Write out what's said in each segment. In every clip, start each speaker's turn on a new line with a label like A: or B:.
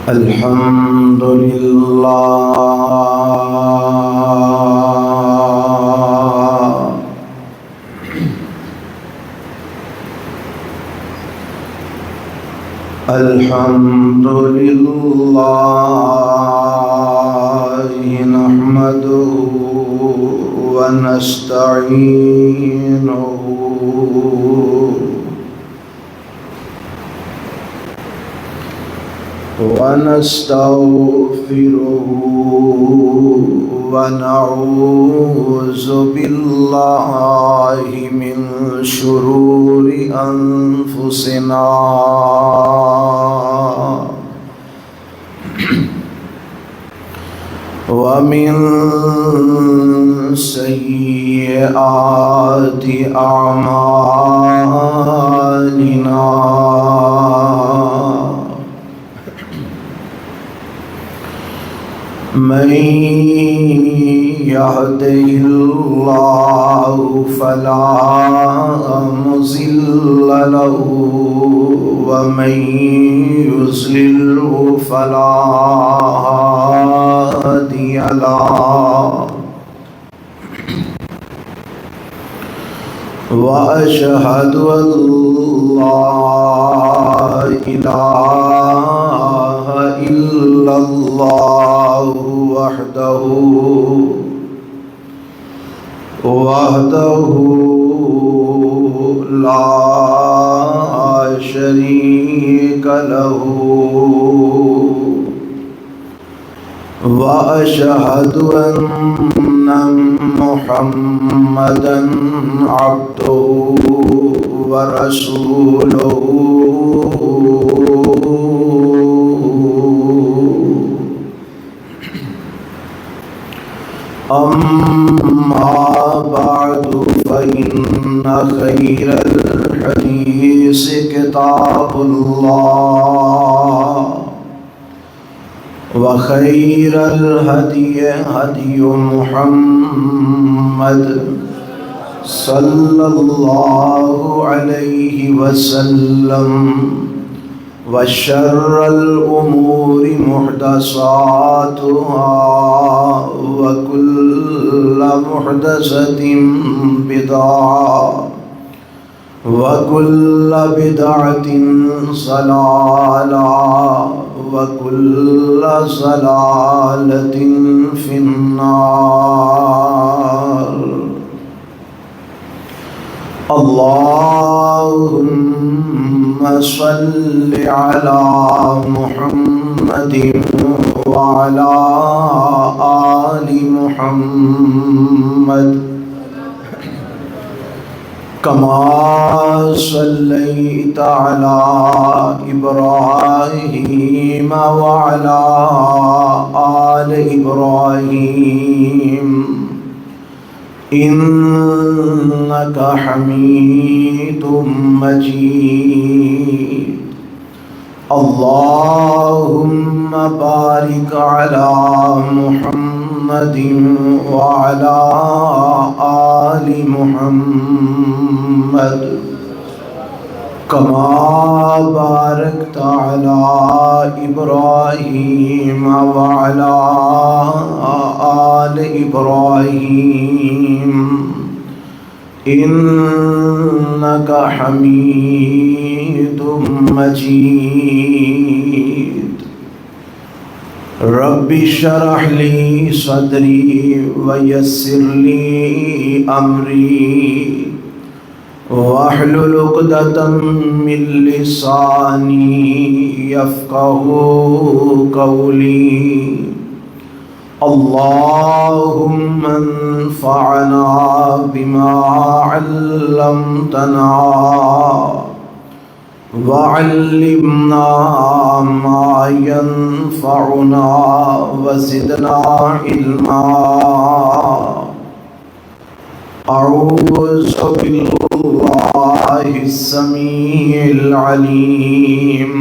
A: الحمد لله الحمد لله نحمده ونستعينه ونستغفره ونعوذ بالله من شرور أنفسنا ومن سيئات أعمالنا من يهده الله فلا مضل له ومن يضلل فلا هادي له وأشهد أن لا إله إلا الله وحده لا شريك له وأشهد أن محمدًا عبده ورسوله أما بعد فإن خير الحديث كتاب الله وخير الهدي هدي محمد صلى الله عليه وسلم وشر الأمور محدثاتها وكل محدثة بدعة وكل بدعة ضلالة وكل ضلالة في النار. اللهم صل على محمد وعلى آل محمد كما صليت على إبراهيم وعلى آل إبراهيم إنك حميد مجيد. اللهم بارك على محمد وعلى آل محمد كما باركت على إبراهيم وعلى آل إبراهيم إنك حميد مجيد. رب اشرح لي صدري ويسر لي أمري واحلل عقدة من لساني يفقهوا قولي. اللهم انفعنا بما علمتنا وعلمنا ما ينفعنا وزدنا علما. أعوذ بالله السميع العليم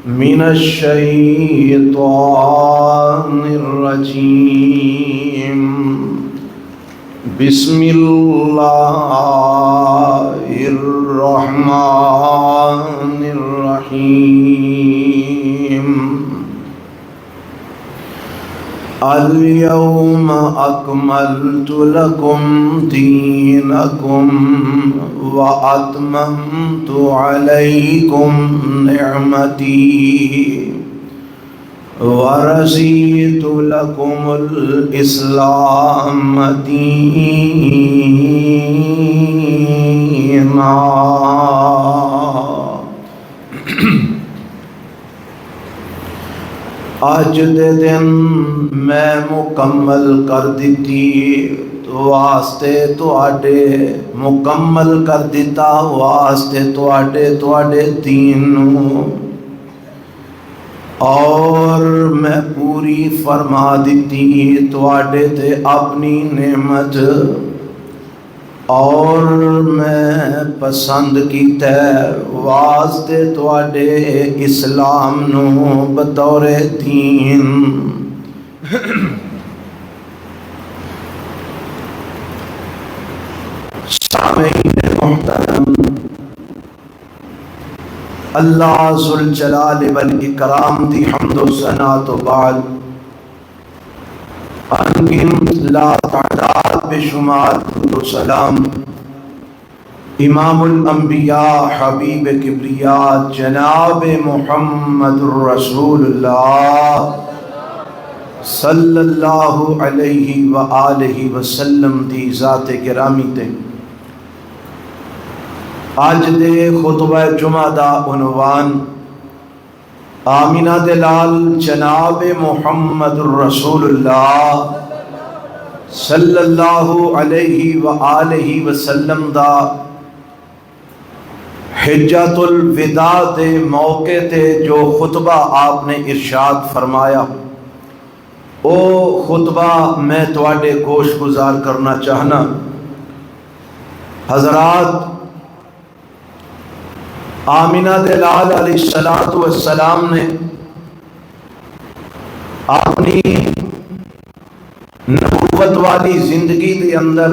A: من الشيطان الرجيم. بسم اللہ الرحمن الرحیم اليوم اکملت لکم دینکم واتممت علیکم نعمتی ورضیت لکم الاسلام دینا۔ اج دے دن میں مکمل کر دیتی واسطے تواڈے، مکمل کر دیتا واسطے تواڈے دین نو، اور میں پوری فرما دیتی تواڈے تے اپنی نعمت، اور میں پسند کیتا واسطے تواڈے اسلام نو بطور دین۔ سامعین محترم، اللہ ذوالجلال والاکرام دی حمد و ثنا تو بعد انگنت لا تعداد بے شمار درود و سلام امام الانبیاء حبیب کبریاء جناب محمد الرسول اللہ صلی اللہ علیہ وآلہ وسلم دی ذات گرامی تے۔ آج دے خطبہ جمعہ دا عنوان آمینہ دے لال جناب محمد الرسول اللہ صلی اللہ علیہ وآلہ وسلم دا حجۃ الوداع دے موقع تے جو خطبہ آپ نے ارشاد فرمایا، او خطبہ میں تواڈے گوش گزار کرنا چاہنا۔ حضرات، آمینہ دلال علیہ السلام نے اپنی نبوت والی زندگی کے اندر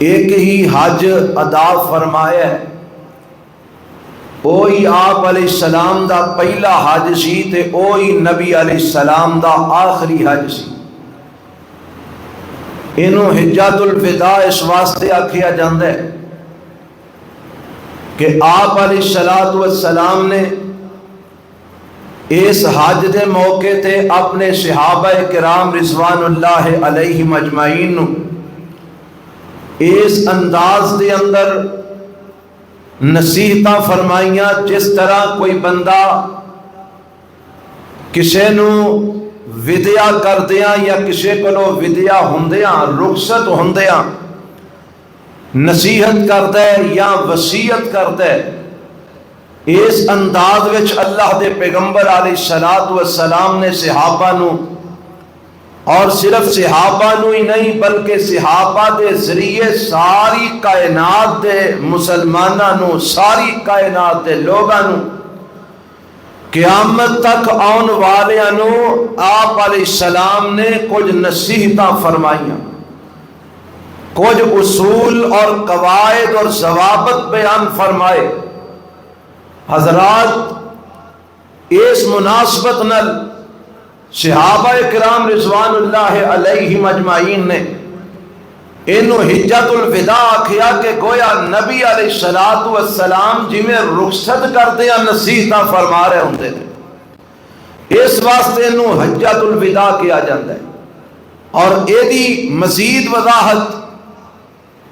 A: ایک ہی حج ادا فرمایا، اوہی آپ علیہ السلام دا پہلا حج سی تے اوہی نبی علیہ السلام دا آخری حج سی۔ انہوں حجۃ الوداع اس واسطے آکھیا جاندہ ہے کہ آپ علیہ السلام نے اس حج دے موقع تے اپنے صحابہ کرام رضوان اللہ علیہم اجمعین نو اس انداز دے اندر نصیحتاں فرمائیاں جس طرح کوئی بندہ کسے نو ودیع کردیاں یا کسے کو ودیع ہوندیاں رخصت ہوندیاں نصیحت کردہ یا وصیت کردہ، اس انداز وچ اللہ دے پیغمبر علیہ السلام نے صحابہ نو، اور صرف صحابہ نو ہی نہیں بلکہ صحابہ دے ذریعے ساری کائنات دے مسلمانہ نو، ساری کائنات دے لوگاں نو، قیامت تک آن والیاں نو آپ علیہ السلام نے کچھ نصیحتاں فرمائیاں، کچھ اصول اور قواعد اور ضوابط بیان فرمائے۔ حضرات، اس مناسبت نل صحابہ کرام رضوان اللہ علیہم اجمعین نے انہوں حجۃ الوداع آکھیا کہ گویا نبی علیہ السلام جی میں رخصت کردے ہیں نصیحتاں فرما رہے ہوندے تھے، اس واسطے انہوں حجۃ الوداع کیا جاتا ہے۔ اور ایدی مزید وضاحت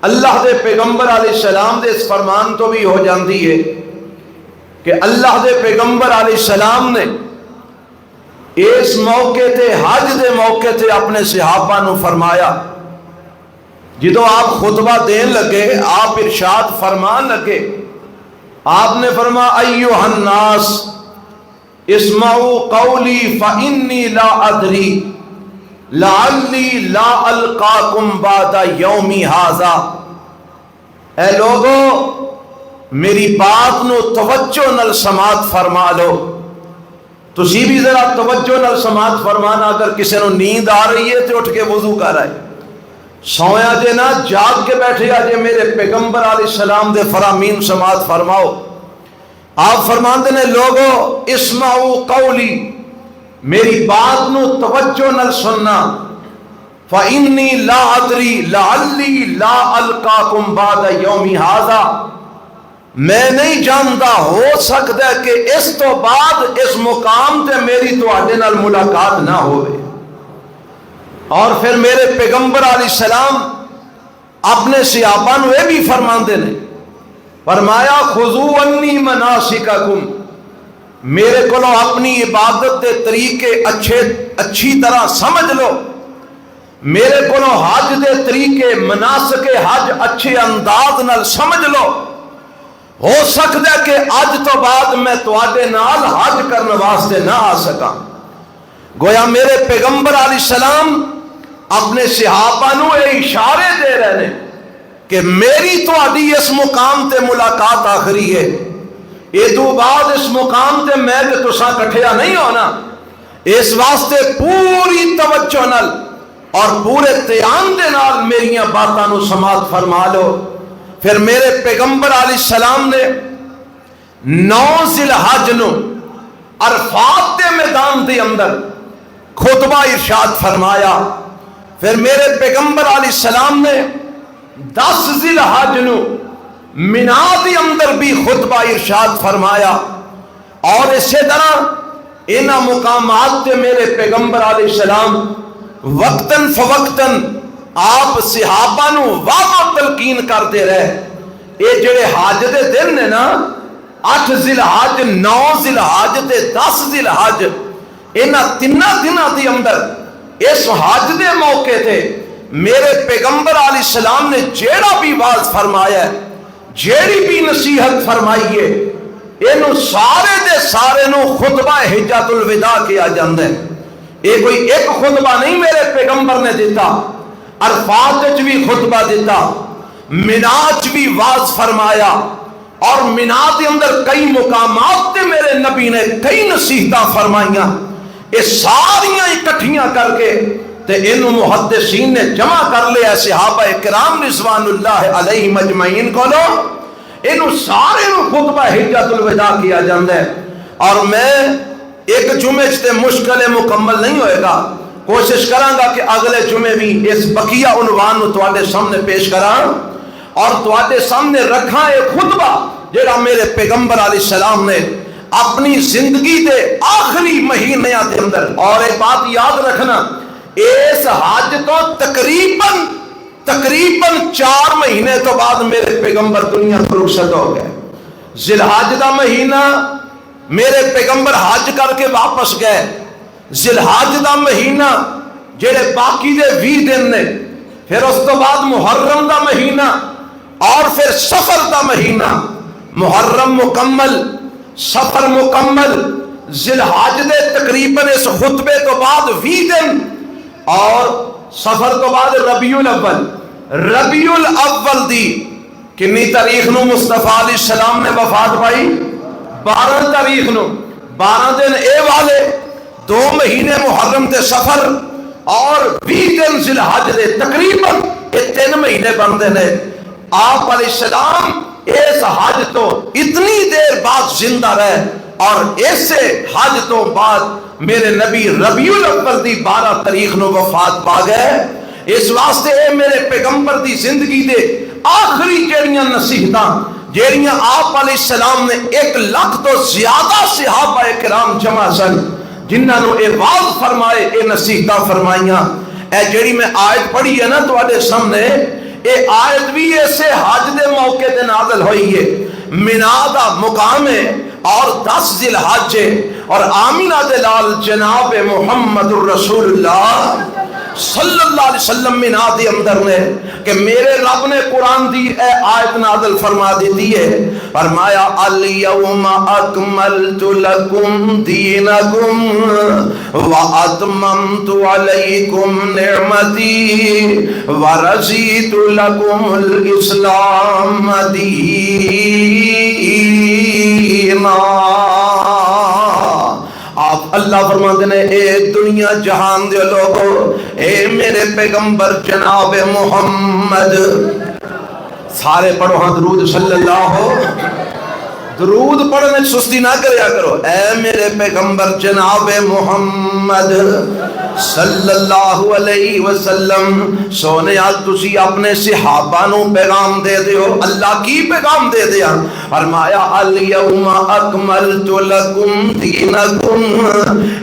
A: اللہ دے پیغمبر علیہ السلام دے اس فرمان تو بھی ہو جاندی ہے کہ اللہ دے پیغمبر علیہ السلام نے اس موقع تے حج دے موقع تے اپنے صحابہ نو فرمایا، جدو آپ خطبہ دین لگے آپ ارشاد فرمان لگے، آپ نے فرمایا ایھا الناس اسمعوا قولی فانی لا ادری لعلی لا القاکم بعد یومی ھذا، اے لوگو میری بات نو توجہ نال سماعت فرما لو، تسی بھی ذرا توجہ نال سماعت فرمانا، اگر کسی نو نیند آ رہی ہے تو اٹھ کے وضو کر آئے، سویا جے نہ جاگ کے بیٹھے جے، میرے پیغمبر علیہ السلام دے فرامین سماعت فرماؤ۔ آپ فرماندے نے لوگو اسمعوا قولی، میری بات نو توجہ نال سننا، فإنی لا ادری لعلی لا القاکم بعد یومی ھذا، میں نہیں جانتا، ہو سکتا ہے کہ اس تو بعد اس مقام تے میری تواڈے نال ملاقات نہ ہوئے۔ اور پھر میرے پیغمبر علیہ السلام اپنے صحابہ نو یہ بھی فرماندے نے، فرمایا خذوا عنی مناسککم، میرے کو اپنی عبادت کے طریقے اچھی طرح سمجھ لو، میرے کو حج دے طریقے مناسک حج اچھے انداز نال سمجھ لو، ہو سکتا ہے کہ اج تو بعد میں تواڈے نال حج کرنے واسطے نہ آ سکا۔ گویا میرے پیغمبر علیہ السلام اپنے صحابہ نو یہ اشارے دے رہے ہیں کہ میری تواڈی اس مقام تے ملاقات آخری ہے، ادو بعد اس مقام تے میں تے تساں کٹھیا نہیں ہونا، اس واسطے پوری توجہ نال اور پورے دھیان دے نال میریاں باتاں نو سماعت فرما لو۔ پھر میرے پیغمبر علیہ السلام نے 9 ذی الحج نو عرفات کے میدان دے اندر خطبہ ارشاد فرمایا۔ پھر میرے پیغمبر علیہ السلام نے 10 ذی الحج نو مینا دے اندر بھی خطبہ ارشاد فرمایا، اور اسی طرح انہاں مقامات تے میرے پیغمبر علیہ السلام وقتاً فوقتاً آپ صحابہ نو واہ تلقین کرتے رہے۔ یہ جڑے حج دے دن نے نا، 8 ذی الحج، 9 ذی الحج تے 10 ذی الحج، انہاں تیناں دناں دے اندر اس حج دے موقع تے میرے پیغمبر علیہ السلام نے جیڑا بھی واز فرمایا ہے، جیڑی بھی نصیحت فرمائی ہے، اینو سارے دے سارے نو خطبہ حجۃ الوداع کیا جاندہ ہے۔ یہ کوئی ایک خطبہ نہیں میرے پیغمبر نے دیتا، عرفات وچ بھی خطبہ دیتا، مینا وچ بھی واز فرمایا، اور مینا دے اندر کئی مقامات تے میرے نبی نے کئی نصیحتاں فرمائیاں۔ یہ ساریاں اکٹھیاں کر کے تے انہوں محدثین نے جمع کر لیا صحابہ کرام رضوان اللہ علیہ مجمعین کو لو، انہوں سارے نو خطبہ حجۃ الوداع کیا جاندہ ہے۔ اور میں ایک جمعے تے مشکل مکمل نہیں ہوئے گا، کوشش کراں گا کہ اگلے جمعے بھی اس بقیہ عنوان نو تواڈے سامنے پیش کراں اور تواڈے سامنے رکھاں ایک خطبہ جڑا میرے پیغمبر علیہ السلام نے اپنی زندگی دے آخری مہینیاں دے اندر، اور ایک بات یاد رکھنا، اس حج تو تقریباً 4 مہینے تو بعد میرے پیغمبر دنیا کو رخصت ہو گئے۔ ذی الحج دا مہینہ میرے پیغمبر حج کر کے واپس گئے، ذی الحج دا مہینہ جڑے باقی دے 20 دن نے، پھر اس تو بعد محرم دا مہینہ، اور پھر سفر دا مہینہ، محرم مکمل، سفر مکمل، ذی الحج دے تقریباً اس خطبے تو بعد 20 دن، اور سفر تو بعد ربیع الاول دی کنی تاریخ نو مصطفیٰ علیہ السلام نے وفات پائی؟ 12 تاریخ نو، 12 دن اے والے، 2 مہینے محرم تے سفر، اور 20 دن ذی الحج دے، تقریباً یہ 3 مہینے بندے نے۔ آپ علیہ السلام اس حج تو اتنی دیر بعد زندہ رہے، اور ایسے حج تو بعد میرے نبی ربیع الاول دی 12 تاریخ نو وفات پا گئے۔ اس واسطے اے میرے پیغمبر دی زندگی دے آخری جڑیاں نصیحتاں جڑیاں آپ علیہ السلام نے 1 لاکھ تو زیادہ صحابہ کرام جمع سن جنہاں نو اے واز فرمائے، اے نصیحتاں فرمائیاں۔ اے جڑی میں آیت پڑھی ہے نا تواڈے سامنے، اے آیت بھی ایسے حج دے موقع تے نازل ہوئی ہے۔ مینا دا مقام ہے اور 10 ذی الحج ہے، اور آمینہ دے لال جناب محمد الرسول اللہ صلی اللہ علیہ وسلم مینا دے اندر نے کہ میرے رب نے قرآن دی اے آیت نازل فرما دیتی ہے، فرمایا الیوم اکملت لکم دینکم واتممت علیکم نعمتی ورضیت لکم الاسلام دینا۔ آپ اللہ فرماتے ہیں اے دنیا جہان دے لوگو، اے میرے پیغمبر جناب محمد، سارے پڑھو ہاں درود صلی اللہ، درود پڑھنے سستی نہ کریا کرو، اے میرے پیغمبر جناب محمد صلی اللہ علیہ وسلم، سونے آج تسی اپنے صحابہ نو پیغام دے دے ہو، اللہ کی پیغام دے دیا، فرمایا الیوم اکملت لکم دینکم،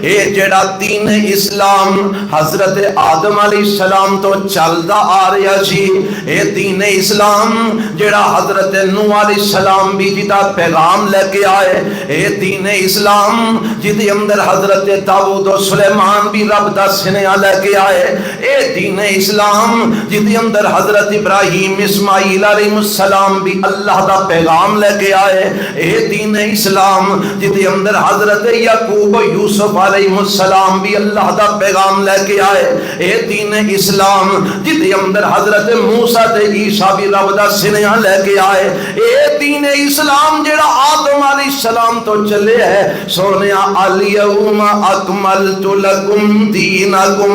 A: اے جڑا دین اسلام حضرت آدم علیہ السلام تو چلدا آ رہا سی، اے دین اسلام جڑا حضرت نوح علیہ السلام بھی جدا پیغام لے کے آئے، اے دین اسلام جدی اندر حضرت داؤد و سلیمان بھی رب دا سنیا لے کے آئے، اے دین اسلام جدی اندر حضرت ابراہیم اسماعیل علیہ السلام بھی اللہ دا پیغام لے کے آئے، اے دین اسلام جدی اندر حضرت یعقوب و یوسف علیہ السلام بھی اللہ دا پیغام لے کے آئے، اے دین اسلام جدی اندر حضرت موسیٰ تے عیسیٰ بھی رب دا سنیا لے کے آئے، اے دین اسلام جڑا آدم علیہ السلام تو چلے ہے، سونیا الیوم اکملت لکم دینکم،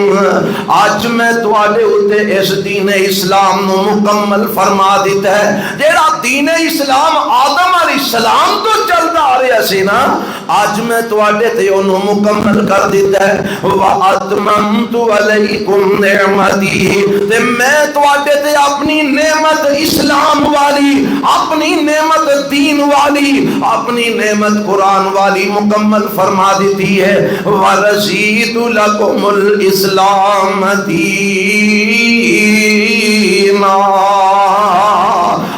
A: آج میں تواڈے اوتے اس دین اسلام نو مکمل فرما دیتا ہے، جڑا دین اسلام آدم علیہ السلام تو چلدا آ رہا سی نا، آج میں تواڈے تے اونوں مکمل کر دیتا ہے، وَأَتْمَمْتُ عَلَيْكُمْ نِعْمَتِي، تے میں تواڈے تے اپنی نعمت اسلام والی، اپنی نعمت دین والی، اپنی نعمت قرآن والی مکمل فرما دیتی ہے، وَرَزِيدُ لَكُمُ الْإِسْلَامَ دِينًا،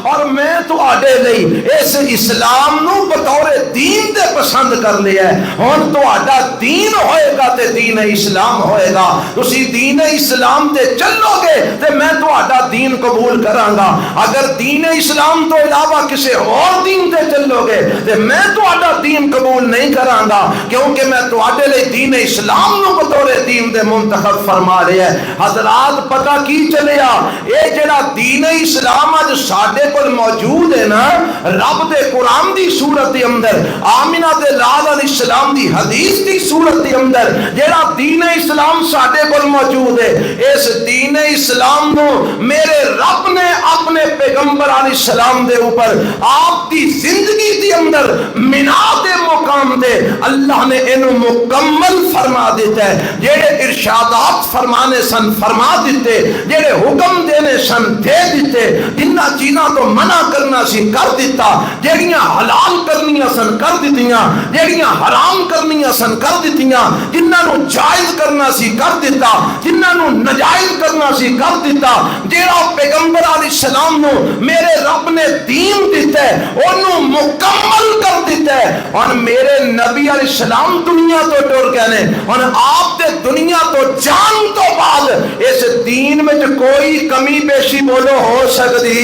A: اور میں تو آڈے لئی اس اسلام نو بطور دین دے پسند کر لیا ہے، ہون تو آڈا دین ہوئے گا تے دین اسلام ہوئے گا، تسی دین اسلام تے چلو گے تے میں تو آڈا دین قبول کرانگا، اگر دین اسلام تو علاوہ کسی اور دین تے چلو گے تے میں تو آڈا دین قبول نہیں کرانگا، کیونکہ میں تو آڈے لئی دین اسلام نو بطور دین دے منتخب فرما رہے ہیں۔ حضرات پتہ کی چلیا، اے جڑا دین اسلام آج ساڈے کو موجود ہے نا، رب دے قرآن دی صورت دے اندر، آمینہ دے لال علیہ السلام دی حدیث دی صورت دے اندر، جڑا دین اسلام ساڈے کو موجود ہے، اس دین اسلام نو میرے رب نے اپنے پیغمبر علیہ السلام دے اوپر آپ دی زندگی دی اندر منا دے مقام دے اللہ نے انہوں مکمل فرما دیتا ہے، جڑے ارشادات فرمانے سن فرما دیتے، جڑے حکم دینے سن دے دیتے، جنہ چیزاں تو منع کرنا سی کر دیتا، جڑیاں حلال کرنیاں سن کر دیتیاں، جڑیاں حرام کرنیاں سن کر دیتیاں، جنہ نو جائز کرنا سی کر دیتا، جنہ نو نجائز کرنا سی کر دیتا، جڑا پیغمبر علیہ السلام نو میرے رب نے دین دیتا ہے انہوں مکمل کر دیتا ہے، اور میرے نبی علیہ السلام دنیا تو ٹور کہنے، اور آپ دے دنیا تو جان تو بعد اس دین میں کوئی کمی بیشی بولو ہو سکتی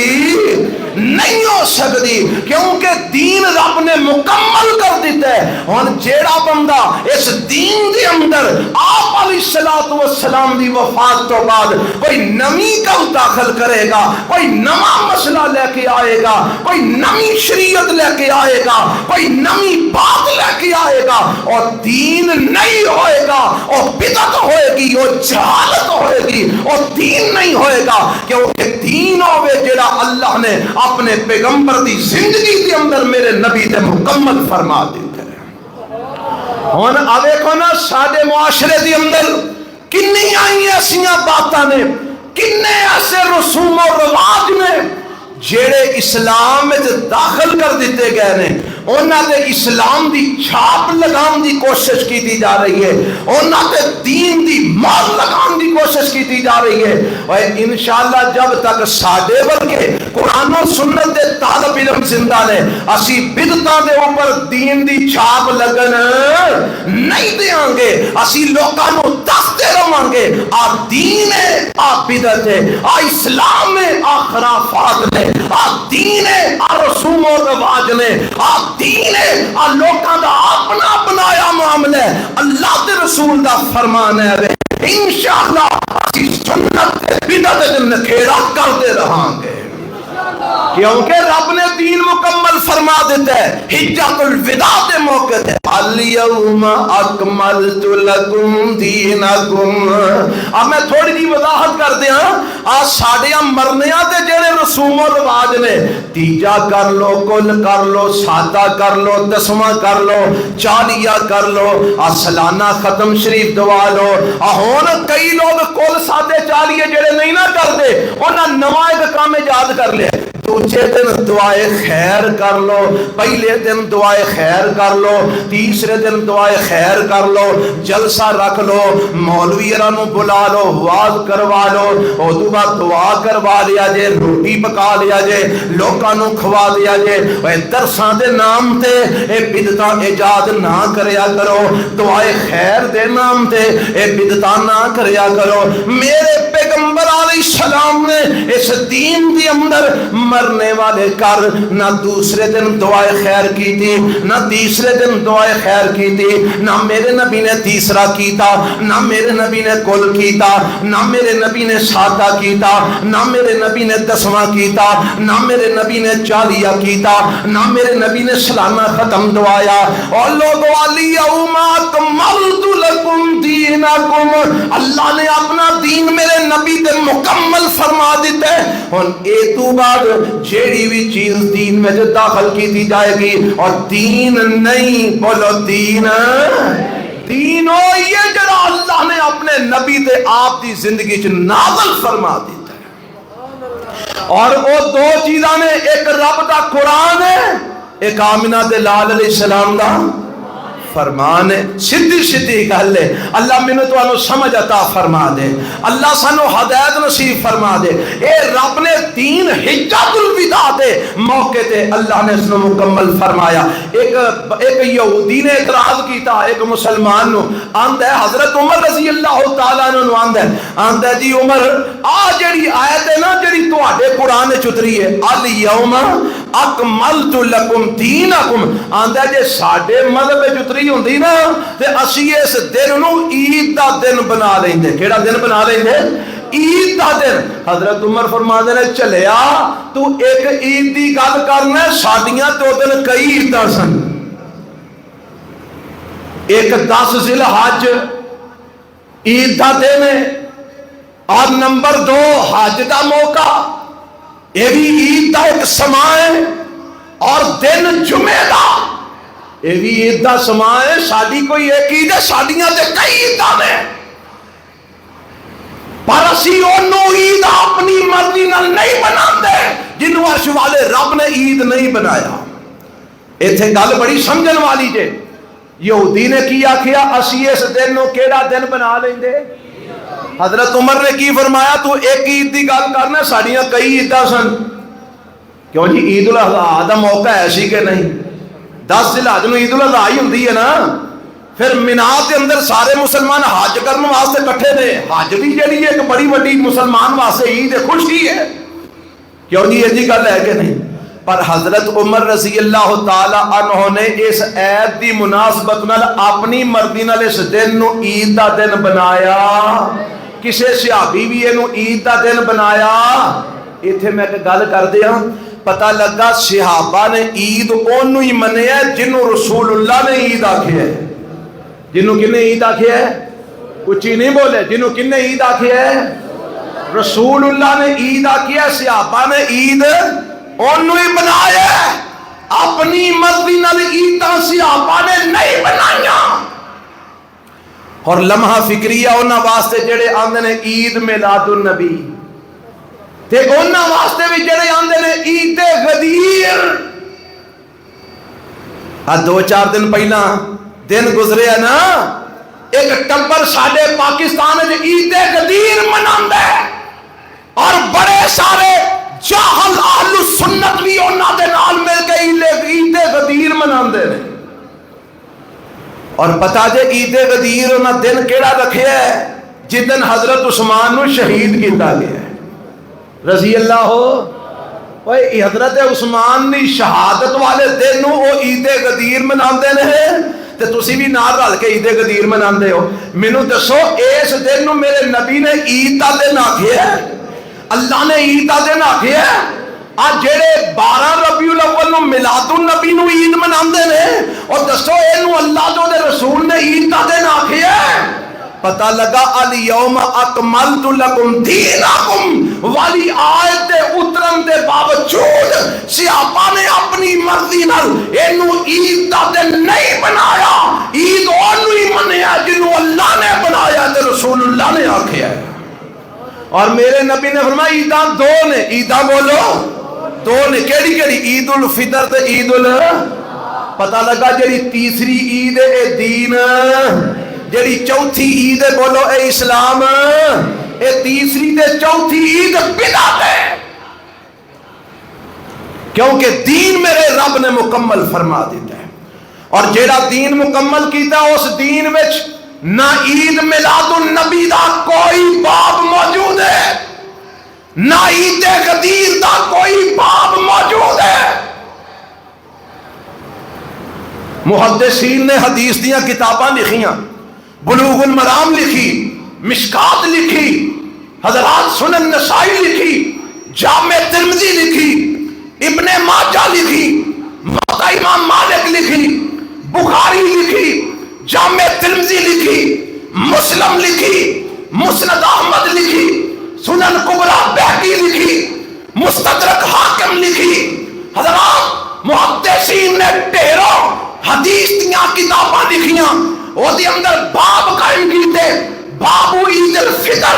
A: نہیں ہو سکتی، کیونکہ دین رب نے مکمل کر دیتا ہے، اور جیڑا بندہ اس دین دے اندر آپ علیہ السلام دی وفات تو بعد کوئی نمی کل داخل کرے گا، کوئی نما مسئلہ لے کے آئے گا، کوئی نمی شریعت لے کے آئے گا، کوئی نمی بات لے کے آئے گا، اور دین نہیں ہوئے گا، اور بدعت ہوئے گی، اور جہالت ہوئے گی، اور دین نہیں ہوئے گا، کیونکہ دین ہوئے جڑا اللہ نے اپنے پیغمبر دی زندگی کے اندر میرے نبی دے مکمل فرما دیتے ہیں۔ ہون آوے کو نا ساڑے معاشرے دی اندر کنی آئی ایسیاں باتاں نے، کنے ایسے رسوم و رواج نے جیڑے اسلام میں داخل کر دیتے گئے نے، انہاں تے اسلام دی چھاپ لگان دی کوشش کی دی جا رہی ہے، انہاں تے دین دی مار لگان دی کوشش کی دی جا رہی ہے، اور انشاءاللہ جب تک ساڑے ورگے قرآن و سنت دے طالب علم زندہ نے، اسی بدعتاں دے اوپر دین دی چھاپ لگن نہیں دیاں گے، اسی لوگاں نو دستے رہاں گے آ دین ہے، آ بدعت ہے، آ اسلام ہے، آ خرافات نے، آ دین ہے، آ رسوم و رواج نے، آ دین ہے، آ لوگاں دا اپنا بنایا معاملہ ہے، اللہ دے رسول دا فرمان ہے، انشاءاللہ اسی سنت دے بدعت دے نکھیڑا کرتے رہاں گے۔ کیونکہ رب نے دین مکمل فرما دیتا ہے حجۃ الوداع کے موقع تے الیوم اکملت لکم دینکم۔ اب میں تھوڑی جی وضاحت کر دیا، آج ساڈیاں مرنیاں تے جڑے رسوم و رواج نے، تیجا کر لو، کل کر لو، سادہ کر لو، دسواں کر لو، چالیہ کر لو، سالانہ ختم شریف دعا لو، ہن کئی لوگ کل سادے چالیے جڑے نہیں نہ کرتے، انہاں نواں ایک کام ایجاد کر لیا، دوسرے دن دعائے خیر کر لو، پہلے دن دعائے خیر کر لو، تیسرے دن دعائے خیر کر لو، جلسہ رکھ لو، مولوی نو بلا لو، واز کروا لو، ادو بعد دعا کروا لیا جے، روٹی پکا لیا جے، لوکاں نو کھوا لیا جے۔ درساں دے نام تے اے بدعتاں ایجاد نہ کریا کرو، دعائے خیر دے نام تے اے بدعتاں نہ کریا کرو۔ میرے پیغمبر علیہ السلام نے اس دین دی اندر مرنے والے کر نہ دوسرے دن دعائے خیر کی تھی، نہ تیسرے دن دعائے خیر کی تھی، نہ میرے نبی نے تیسرا کیتا، نہ میرے نبی نے کل کیتا، نہ میرے نبی نے سادہ کیتا، نہ میرے نبی نے دسواں کیتا، نہ میرے نبی نے چالیہ کیتا، نہ میرے نبی نے سالانہ ختم دعایا۔ اور لوگو الیوم اکملت لکم دینکم، اللہ نے اپنا دین میرے نبی تے مکمل فرما دیتا ہے۔ ہن اے تو بعد جیڑی بھی چیز دین میں داخل کی دی جائے گی، اور دین نہیں، بولو دین، دین ہو یہ جڑا اللہ نے اپنے نبی تے آپ دی زندگی چ نازل فرما دیتا ہے۔ اور وہ دو چیزاں نے، ایک رب دا قرآن ہے، ایک آمنہ دے لال علیہ السلام دا فرمان ہے۔ سیدھی سیدھی گل ہے، اللہ مینوں تانوں سمجھ عطا فرما دے، اللہ سانو ہدایت نصیب فرما دے۔ اے رب نے دین حجۃ الوداع دے موقع تے اللہ نے اس کو مکمل فرمایا۔ ایک یہودی نے اعتراض کیتا ایک مسلمان نو، آندا ہے حضرت عمر رضی اللہ تعالی عنہ نو آندا ہے جی عمر آ جڑی آیت ہے نا جڑی تواڈے قرآن وچ اتری ہے، الیوم اکملت لکم دینکم، آندا ہے جے ساڈے مذہب وچ اتری ہوندی نا تے اسی اس دن نو عید دا دن بنا لیندے۔ کیڑا دن بنا لیندے؟ عید دا دن۔ حضرت عمر فرماندے نے چلیا تو ایک عید دی گل کرنا، ساڈیاں تو دن کئی عیداں سن، ایک 10 ذی الحج عید دا دن ہے، اور نمبر 2 حج دا موقع، یہ بھی عید دا ایک سماں ہے، اور دن جمعے دا یہ بھی عید دا سماں ہے۔ ساڈی کوئی ایک عید ہے، ساڈیاں تے کئی عیداں نے، پر اسی اونوں عید اپنی مرضی نال نہیں بناندے جنوں عرش والے رب نے عید نہیں بنایا۔ ایتھے گل بڑی سمجھن والی جے، یہودی نے کی آکھیا اسی اس دن نو کیڑا دن بنا لیندے؟ حضرت عمر نے کی فرمایا تو ایک عید دی گل کرنا، ساڈیاں کئی عیداں سن۔ کیوں جی عید الاضحیٰ دا موقع ہے سی کہ نہیں؟ 10 ذی الحج نو عید الاضحیٰ ہی ہوندی ہے نا۔ پھر مینا کے اندر سارے مسلمان حج کرنے واسطے کٹھے نے، حج بھی جڑی ہے ایک بڑی بڑی مسلمان واسطے عید ہے، خوشی ہے، کیوں جی یہ گل ہے کہ نہیں؟ پر حضرت عمر رضی اللہ تعالی عنہ نے اس عید دی مناسبت نال اپنی مرضی نال اس دن نو عید دا دن بنایا، کسے صحابی بھی اینو عید دا دن بنایا۔ ایتھے میں ایک گل کر دیا، پتہ لگا صحابہ نے عید اونوں ہی منیا جنوں رسول اللہ نے عید آکھیا ہے۔ جنوں کنے عید آکھیا ہے؟ اچھی نہیں بولے، جنوں کنے عید آکھیا ہے؟ رسول اللہ نے عید آکھیا ہے، صحابہ نے عید اونوں ہی بنایا، اپنی مرضی نال عیداں صحابہ نے نہیں بنائیاں۔ اور لمحہ فکریہ انہاں واسطے جڑے آندے نے عید میلاد النبی، تے انہاں واسطے بھی جڑے آندے نے عید غدیر۔ 2-4 دن پہلا دن گزرے ہے نا، ایک ٹبر ساڈے پاکستان وچ عید غدیر مناندا ہے، اور بڑے سارے جاہل اہل سنت بھی انہاں دے نال مل کے عید غدیر مناندے نے۔ اور پتہ جے عید غدیر انہاں دن کیڑا رکھیا ہے؟ جس دن حضرت عثمان نو شہید کیتا گیا ہے رضی اللہ ہو۔ اوے حضرت عثمان دی شہادت والے دن نو او عید غدیر مناندے نے، تے تسی بھی نال رل کے عید غدیر مناندے ہو۔ مینوں دسو اس دن نو میرے نبی نے عید دا دن آکھیا ہے؟ اللہ نے عید دا دن آکھیا ہے؟ آج جڑے 12 ربیع الاول نو میلاد النبی نو عید مناندے نے اور دسو اینو اللہ جو دے رسول نے عید دا دن آکھیا ہے؟ پتہ لگا الیوم اکملت لکم دینکم والی آیت دے اترن دے باوجود صحابہ نے اپنی مرضی نال اینو عید دا دن نہیں بنایا، عید اونوں ہی منیا جنوں اللہ نے بنایا تے رسول اللہ نے آکھیا ہے۔ اور میرے نبی نے فرمایا عیداں دو نے، عیداں بولو دو نے، کیڑی کیڑی؟ عید الفطر تے عید پتہ لگا جڑی تیسری عید ہے اے دین، جڑی چوتھی عید ہے بولو اے اسلام، اے تیسری تے چوتھی عید بدعت ہے، کیونکہ دین میرے رب نے مکمل فرما دیتا ہے، اور جیڑا دین مکمل کیتا اس دین وچ نہ عید میلاد النبی دا کوئی باب موجود ہے، نہ عید غدیر دا کوئی باب موجود ہے۔ محدثین نے حدیث دیاں کتاباں لکھیاں، بلوغ المرام لکھی، مشکات لکھی، حضرات سنن نسائی لکھی، جامع ترمذی لکھی، ابن ماجہ لکھی، موطا امام مالک لکھی، بخاری لکھی، جامع ترمذی لکھی، مسلم لکھی، مسند احمد لکھی، سنن کبریٰ بہقی لکھی، مستدرک حاکم لکھی۔ حضرات محدثین نے ڈھیروں حدیث دیاں کتاباں لکھیاں، وہ دی اندر باب قائم کیتے، باب عید الفطر،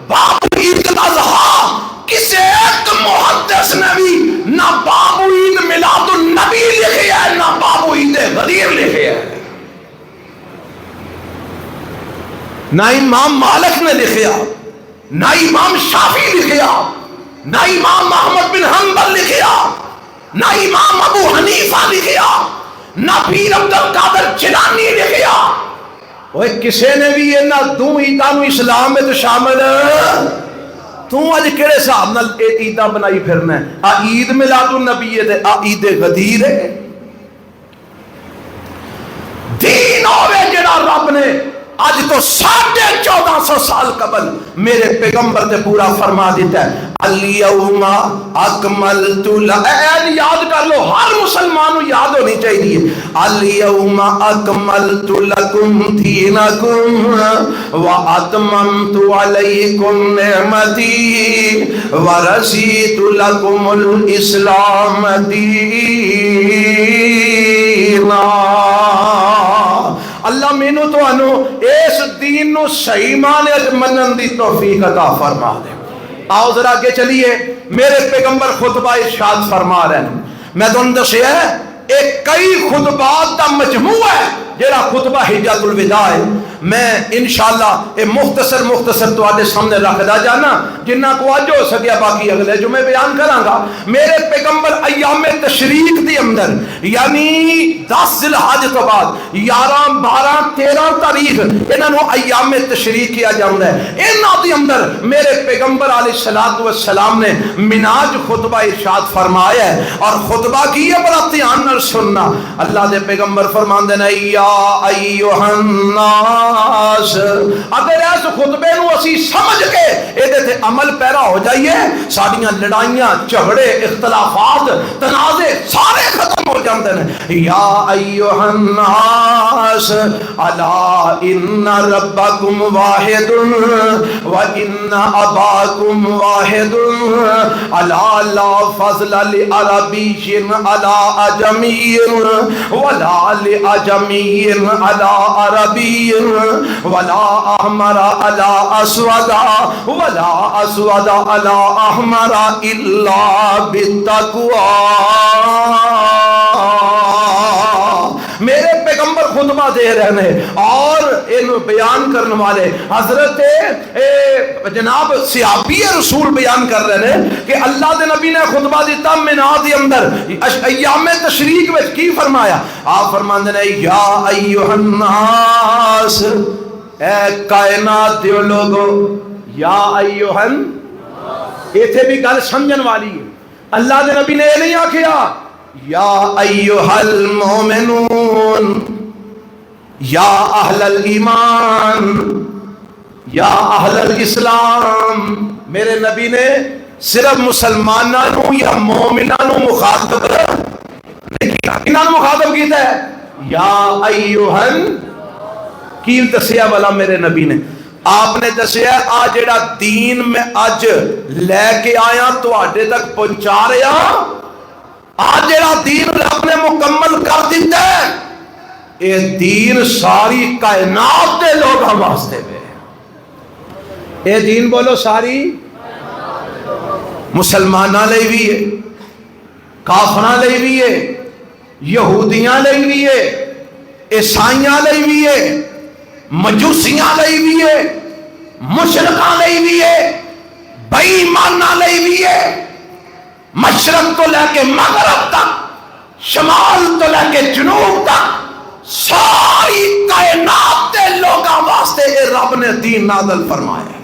A: باب عید الاضحیٰ۔ کسی ایک محدث نے بھی نہ باب عید میلاد النبی لکھے ہے نہ باب عید غدیر لکھے ہے، نہ امام مالک نے لکھیا، نہ امام شافعی لکھیا، نہ امام احمد بن حنبل لکھیا، نہ امام ابو حنیفہ لکھیا، نہ پیر عبد القادر جیلانی لکھیا۔ وہ کسے نے بھی یہ نہ دو عیداں نو اسلام میں تو شامل تو اج کیڑے صاحب نال عیداں بنائی پھرنا ہے؟ آ عید میلاد النبی ہے آ عید غدیر ہے؟ دین ہوے جڑا رب نے آج تو 1450 سال قبل میرے پیغمبر تے پورا فرما دیتا ہے، الیوم اکملت لکم، یاد کر لو، ہر مسلمان کو یاد ہونی چاہیے، الیوم اکملت لکم دینکم واتممت علیکم نعمتی ورضیت لکم الاسلام دینا۔ اللہ مینو تو انو اس دین نو صحیح معنی منن دی توفیق عطا فرما دے۔ آؤ ذرا آگے چلیے، میرے پیغمبر خطبہ ارشاد فرما رہے ہیں، میں تو دسیا ہے ایک کئی خطبات دا مجموعہ ہے جیڑا خطبہ حجۃ الوداع ہے۔ میں انشاءاللہ مختصر تو آدھے سامنے رکھ دا جانا، جنہ کو آج ہو سکیا باقی اگلے جو میں بیان کراں گا۔ میرے پیغمبر ایام تشریق دی اندر یعنی 10 ذی الحج تو بعد 11 12 13 تاریخ انہاں نو ایام تشریق کیا جاندا ہے۔ انہاں دی اندر میرے پیغمبر علیہ الصلوۃ والسلام نے مناج خطبہ ارشاد فرمایا ہے، اور خطبہ کی ہے بڑا دھیان نال سننا۔ اللہ دے پیغمبر فرماندے نے یا ایھا الناس، اگر اس خطبے نو اسی سمجھ کے ایدے تے عمل پیرا ہو جائیے، ساڈیاں لڑائیاں جھگڑے اختلافات تنازع سارے ختم ہو جاندے ہیں۔ یا ایھا الناس الا ان ربکم واحد وان اباکم واحد الا لا فضل لعربی علی اعجمی ولا لعجمی علی عربی ولا احمر علی اسود ولا اسود علی احمر الا بالتقوی۔ میرے پیغمبر خطبہ دے رہے ہیں اور انہوں بیان کرنے والے حضرت جناب صحابی رسول بیان کر رہے ہیں کہ اللہ دے نبی نے خطبہ دیتا مینا دے اندر ایام تشریق میں کی فرمایا؟ آپ فرماندے نے یا ایھا الناس، اے کائنات دیو لوگو، یا ایھا، ایتھے بھی گل سمجھن والی ہے۔ اللہ دے نبی نے یہ نہیں آکھیا یا ایھا المومنون، یا اہل الایمان، یا اہل الاسلام۔ میرے نبی نے صرف مسلمانوں یا مومنوں مخاطب نہیں کیا، انہوں مخاطب کیتا ہے یا ایوہن کی دسیا والا میرے نبی نے، آپ نے دسیا آ جڑا دین میں اج لے کے آیا تواڈے تک پہنچا رہا، آج جڑا دین رب نے مکمل کر دیتا ہے، اے دین ساری کائنات دے لوگاں واسطے میں، اے دین بولو ساری مسلمانہ لئی بھی ہے، کافراں لئی بھی ہے، یہودیاں لئی بھی ہے، عیسائیاں لئی بھی ہے، مجوسیاں لئی بھی ہے، مشرکاں لئی بھی ہے، بے ایماناں لئی بھی ہے، مشرق تو لے کے مغرب تک، شمال تو لے کے جنوب تک، ساری کائنات دے لوگاں واسطے اے رب نے دین نازل فرمایا ہے۔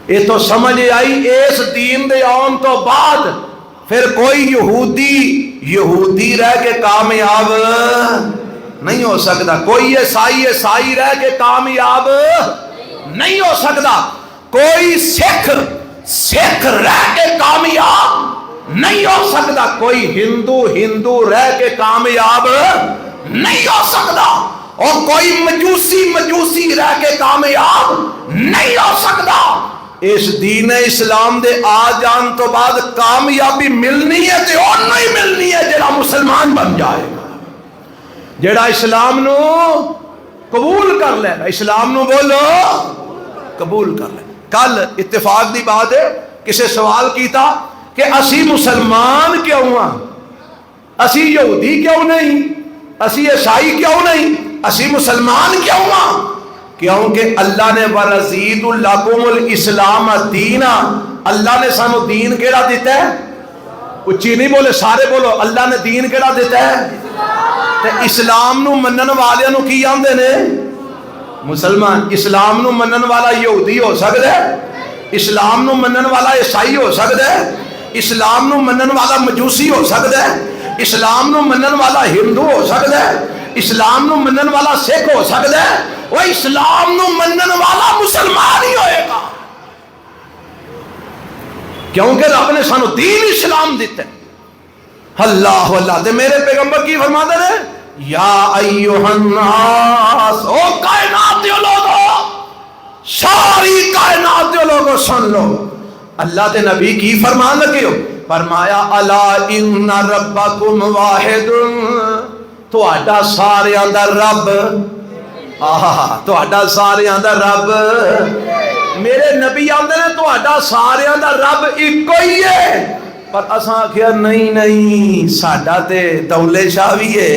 A: یہ تو سمجھ آئی اس دین دے آن تو بعد پھر کوئی یہودی رہ کے کامیاب نہیں ہو سکتا، کوئی عیسائی رہ کے کامیاب نہیں ہو سکتا، کوئی سکھ رہ کے کامیاب نہیں ہو سکتا، کوئی ہندو رہ کے کامیاب نہیں ہو سکتا، اور کوئی مجوسی رہ کے کامیاب نہیں ہو سکتا۔ اس دین اسلام دے آ جان تو بعد کامیابی ملنی ہے تو اور نہیں ملنی ہے جڑا مسلمان بن جائے گا، جڑا اسلام نو قبول کر لے گا، اسلام نو بولو قبول کر لے۔ کل اتفاق دی بات ہے، کسے سوال کیتا کہ اسی مسلمان کیوں ہاں، اسی یہودی کیوں نہیں، اسی عیسائی کیوں نہیں، اسی مسلمان کیوں ہاں؟ کیونکہ اللہ نے وَرَزِيدُ لَكُمُ الْإِسْلَامَ دِينًا، اللہ نے سانو دین کیڑا دیتا ہے، اچھی نہیں بولے سارے بولو، اللہ نے دین کیڑا دیتا ہے، تے اسلام نو منن والے نو کی آندے نے مسلمان، اسلام نو منن والا یہودی ہو سکتا ہے، اسلام نو منن والا عیسائی ہو سکتا ہے، اسلام نو منن والا مجوسی ہو سکتا ہے، اسلام نو منن والا ہندو ہو سکتا ہے، اسلام نو منن والا سکھ ہو سکتا ہے، وہ اسلام نو منن والا مسلمان ہی ہوئے گا، کیونکہ رب نے سانو دین اسلام دیتا ہے۔ اللہ دے میرے پیغمبر کی فرماتے ہیں یا ایوہ الناس، او کائنات دیو لوگو، ساری کائنات دیو لوگو سن لو، اللہ دے نبی کی فرمان لگے ہو، فرمایا الا ان ربکم واحد، تو آڈا سارے اندر رب، تو آڈا سارے اندر رب، میرے نبی آندے نے تو آڈا سارے اندر رب ایک کوئی ہے، پر اساں کیا نہیں ساڈا تے دولے شاہ بھی ہے،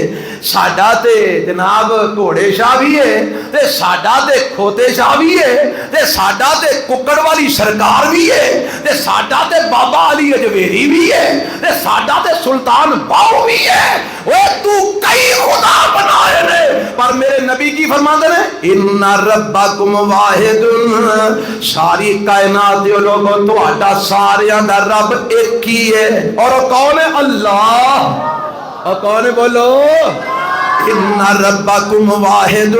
A: ساڈا تے جناب گھوڑے شاہ بھی ہے، تے ساڈا تے کھوتے شاہ بھی ہے، تے ساڈا تے ککڑ والی سرکار بھی ہے، تے ساڈا تے بابا علی اجویری بھی ہے، تے ساڈا تے سلطان باؤ بھی ہے، وہ تو کئی خدا بنائے نے، پر میرے نبی کی فرماندے نے ان ربکم واحد، ساری کائنات دے لوگوں تو آڈا سارے اندر رب ایک ہی ہے، اور کون ہے؟ اللہ، اور کون ہے؟ بولو ان ربکم واحد،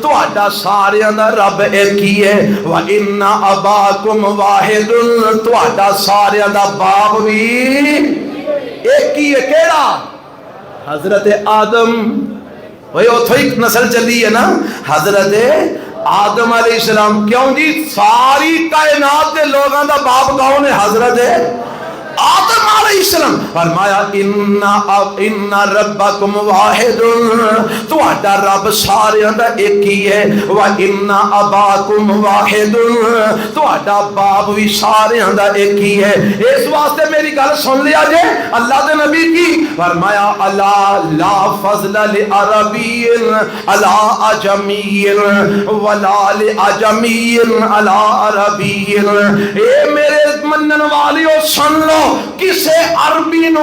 A: تو آڈا سارے اندر رب ایک ہی ہے، وَإِنَّ أَبَاكُمْ وَاحِدٌ، تو آڈا سارے اندر باپ بھی ایک ہی ہے، کیڑا؟ حضرت آدم، وہی اتھو ایک نسل چلی ہے نا، حضرت آدم علیہ السلام، کیوں جی ساری کائنات دے لوگاں دا باپ کون ہے؟ حضرت آدم علیہ السلام، فرمایا ان ربکم واحد، تو آڈا رب سارے اندر ایک ہی ہے، وَإِنَّ أَبَاكُمْ وَاحِدٌ، تو آڈا باپ بھی سارے اندر ایک ہی ہے۔ اس واسطے میری گل سن لیا جے، اللہ دے نبی کی فرمایا الا لا فضل لعربی علی عجمی ولا لعجمی علی عربی، اے میرے منن والیو سن لو، کسے عربی نو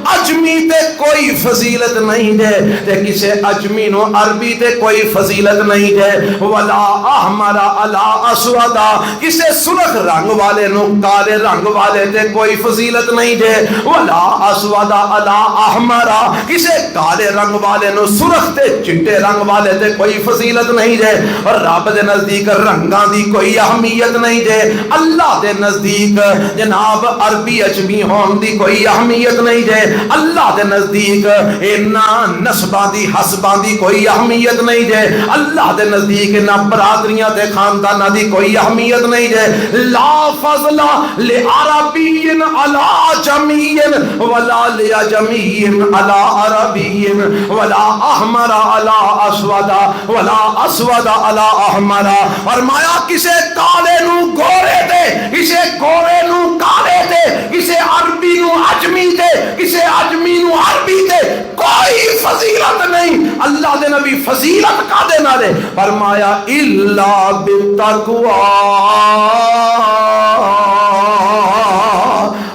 A: اجمی تے کوئی فضیلت نہیں دے تے کسے اجمی نو عربی تے کوئی فضیلت نہیں دے ولا احمر علی اسود کسے سرخ رنگ والے نو کالے رنگ والے تے کوئی فضیلت نہیں دے ولا اسود علی احمر کسے کالے رنگ والے نو سرخ تے چٹے رنگ والے تے کوئی فضیلت نہیں دے اور رب دے نزدیک رنگاں دی کوئی اہمیت نہیں دے اللہ دے نزدیک جناب عربی اجمی ہون دی کوئی اہمیت نہیں دے اللہ دے نزدیک اینا نسباں دی حسباں دی کوئی اہمیت نہیں دے اللہ دے نزدیک نہ برادریاں دے خانداناں دی کوئی اہمیت نہیں دے لا فضل لعربی علی جمی ولا لعجمی علی عربی ولا احمر علی اسود ولا اسود علی احمر فرمایا کسے کالے نو گورے دے کسے گورے نو کالے دے کسے عربی نو اجمی دے کسے اجمی نو عربی دے کوئی فضیلت نہیں اللہ دے نبی فضیلت کا دے نہ دے فرمایا الا بالتقوی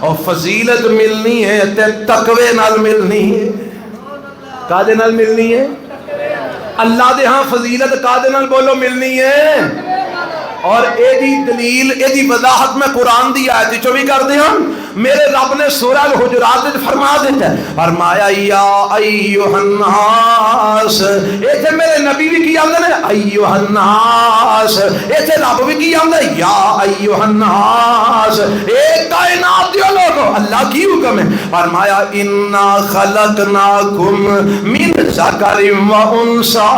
A: اور فضیلت ملنی ہے تے تقوی نال ملنی ہے کا دے نال ملنی ہے اللہ دے ہاں فضیلت کا دے نال بولو ملنی ہے اور اے دی دلیل اے دی وضاحت میں قرآن دی آیت جو بھی کر دے ہاں میرے رب نے سورہ الحجرات میں فرما دیتا ہے فرمایا یا ایوہ الناس ایتھے میرے نبی بھی کی آمدن ہے ایوہ الناس ایتھے رب بھی کی آمدن ہے یا ایوہ الناس ایک کائنات دیو لوگو اللہ کی حکم ہے فرمایا انا خلقناکم من ذکر و انسا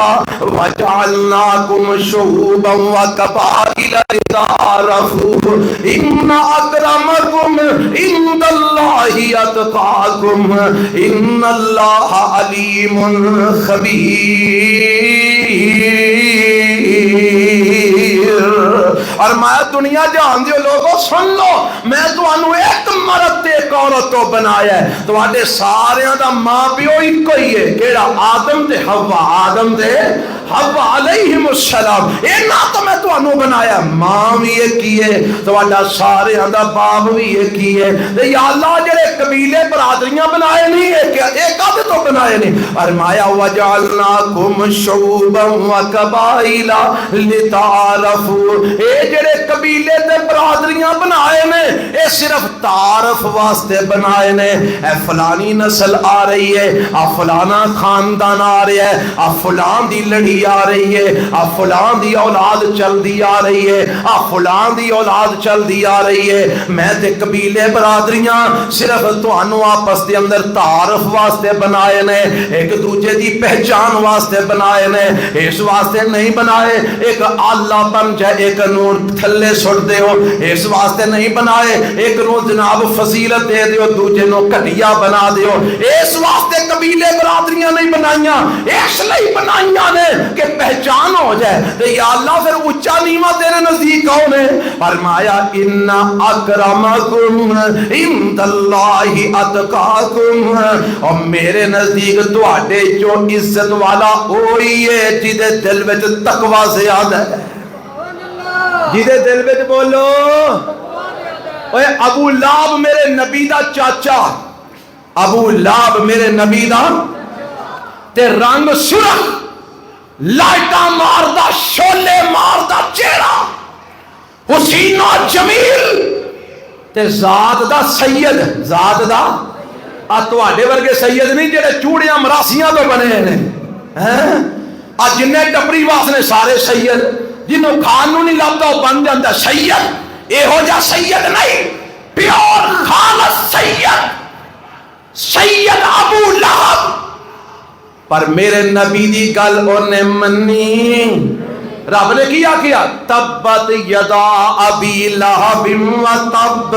A: وجعلناکم شعوبا و قبائل لتعارفوا ان اکرمکم ان اللہ اتقاکم ان اللہ علیم خبیر اور میں دنیا جہان دیو لوگوں سن لو میں تو انو ایک مرد تے ایک عورت تو بنایا ہے تو آٹے سارے دا ماں پیو ہی کوئی ہے کیڑا آدم تے حوا آدم تے حوا علیہم السلام اینا تو میں تو انو بنایا ماں بھی ایک کی ہے تو آٹا سارے دا باپ بھی ایک کی ہے یا اللہ جڑے قبیلے برادریاں بنائے نہیں ایک آدھے تو بنائے نہیں فرمایا وَجَعَلْنَاكُمْ شُعُوبًا وَقَبَائِلَ لِتَعَارَفُوا اے جڑے قبیلے تے برادریاں بنائے نے اے صرف تعارف واسطے بنائے نے اے فلانی نسل آ رہی ہے فلانا خاندان آ رہا ہے فلان دی لڑی آ رہی ہے فلان دی اولاد چل دی آ رہی ہے فلان دی اولاد چل دی آ رہی ہے میں تے قبیلے برادریاں صرف تانوں آپس دے اندر تعارف واسطے بنائے نے ایک دوجے دی پہچان واسطے بنائے نے اس واسطے نہیں بنائے ایک اللہ بن جائے ایک نور تھلے سٹ دے ہو اس واسطے نہیں بنائے ایک نو جناب فضیلت دے دیو دوجے نو کٹیا بنا دیو اس واسطے قبیلے برادریاں نہیں بنائیاں اس لئی بنائیاں نے کہ پہچان ہو جائے تو یا اللہ پھر اچھا نیمہ تیرے نزدیک کون ہے فرمایا ان اکرمکم عند اللہ اتقاکم اور میرے نزدیک تواڈے جو عزت والا وہی ہے جدے دل وچ تقوی زیادہ ہے جدے دل وچ بولو اوے ابو لہب میرے نبی دا چاچا ابو لہب میرے نبی دا تے رنگ سرخ لائٹاں ماردا شولے ماردا چہرہ حسین و جمیل تے ذات دا سید ذات دا تواڈے ورگے سید نہیں جڑے چوڑیاں مراسیاں تو بنے ہیں جنہیں ٹپری واسنے سارے سید جنہوں کھان نو نہیں لبدا وہ بن جاندہ سید اے ہو جا سید نہیں پیور خالص سید سید ابو لہب پر میرے نبی دی گل انہیں منی رب نے کیا تبت یدا ابی لہب و تب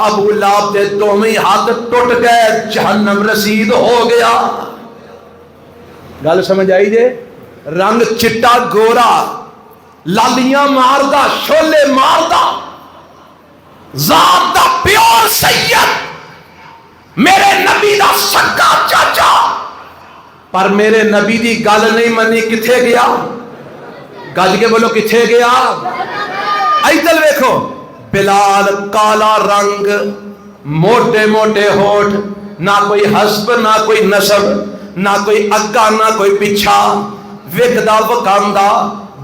A: ابو لہب دے دومی ہاتھ ٹوٹ گئے جہنم رسید ہو گیا گل سمجھ آئی جے رنگ چٹا گورا لالیاں ماردہ شولے ماردہ ذات دا پیور سید میرے نبی دا سکا چاچا پر میرے نبی دی گل نہیں منی کتھے گیا گج کے بولو کتھے گیا ایتل ویکھو بلال کالا رنگ موٹے موٹے ہوٹھ، نہ کوئی حسب نہ کوئی نسب، نہ کوئی اگا نہ کوئی پیچھا، وکدا وکاندا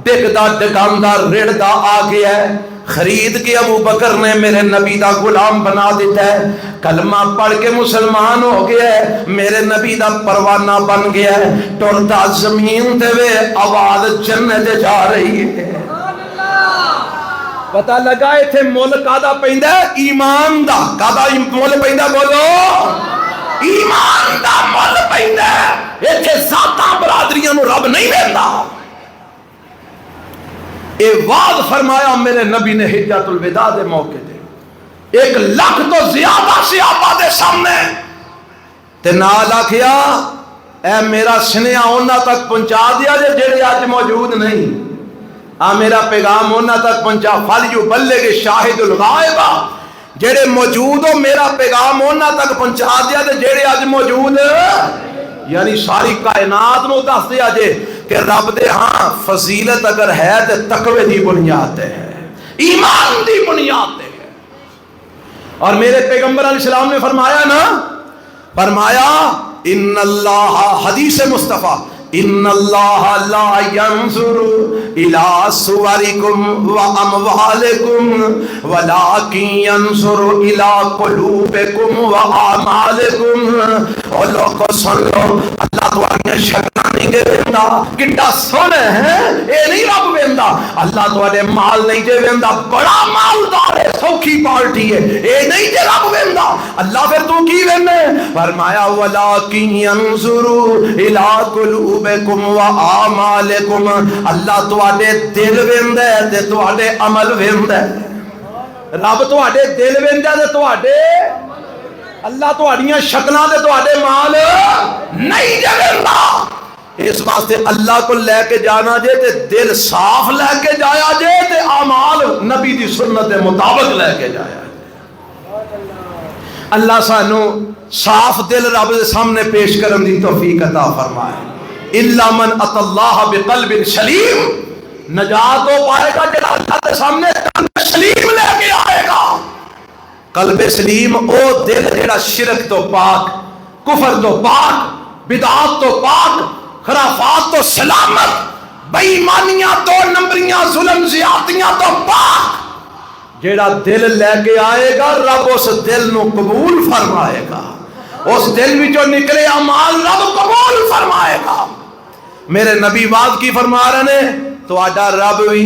A: ڈگدا ڈگاندا رڑدا آ گیا ہے، خرید کے ابو بکر نے میرے نبی دا غلام بنا دیتا ہے، کلمہ پڑھ کے مسلمان ہو گیا ہے، میرے نبی دا پروانہ بن گیا ہے، ٹردا زمین تے وے آواز جنت جا رہی ہے۔ پتہ لگا ایتھے مول کادا پیندا ہے؟ ایمان دا۔ کادا مول پیندا؟ بولو ایمان دا مول پیندا ہے۔ ایتھے ذاتاں برادریاں نو رب نہیں دیندا۔ اے وعد فرمایا میرے نبی نے حجۃ الوداع دے موقع تے 1 لاکھ تو زیادہ صحابہ دے سامنے، تے نال آکھیا اے میرا سنیا انہاں تک پہنچا دیا جے جڑے اج موجود نہیں، میرا پیغام انہاں تک پہنچا، فلیبلغ شاہد الغائب، جڑے موجود ہو میرا پیغام انہاں تک پہنچا دیا تے جڑے اج موجود، یعنی ساری کائنات نو دس دیا جے کہ رب دے ہاں فضیلت اگر ہے تے تقوی دی بنیاد ہے، ایمان دی بنیاد ہے۔ اور میرے پیغمبر علیہ السلام نے فرمایا نا، فرمایا ان اللہ، حدیث مصطفیٰ، ان اللہ لا ينظر الى صورکم واموالکم ولکن ينظر الى قلوبکم واعمالکم۔ اور لوگوں سن لو، اللہ تمہاری شکلیں نہیں ویندا، کڈا سونے ہیں اے نہیں رب ویندا، اللہ تمہارے مال نہیں جے ویندا، بڑا مالدار ہے، سوکھی پارٹی ہے، اے نہیں جے رب ویندا، اللہ پھر تو کی ویندے؟ فرمایا ولکن ينظر الى قلوبکم واعمالکم، اللہ تواڈے دل ویندا ہے تے تواڈے عمل ویندا ہے۔ رب تواڈے دل ویندا تے تواڈے، اللہ تواڈیاں شکلاں تے تواڈے مال نہیں جے ویندا۔ اس واسطے اللہ کو لے کے جانا جے تے دل صاف لے کے جایا جے تے اعمال نبی دی سنت دے مطابق لے کے جایا جے۔ اللہ سانو صاف دل رب دے سامنے پیش کرن دی توفیق عطا فرمائے۔ الا من اتى اللہ بقلب سلیم، نجات ہو پائے گا جڑا اللہ کے سامنے قلب سلیم لے کے آئے گا۔ قلب سلیم او دل جڑا شرک تو پاک، کفر تو پاک، بدعات تو پاک، خرافات تو سلامت، بے ایمانیاں تو نمبریاں، ظلم زیادتیاں تو پاک، جڑا دل لے کے آئے گا رب اس دل نو قبول فرمائے گا، اس دل وچوں نکلے اعمال رب قبول فرمائے گا۔ میرے نبی واضح کی فرما رہے ہیں، تہاڈا رب بھی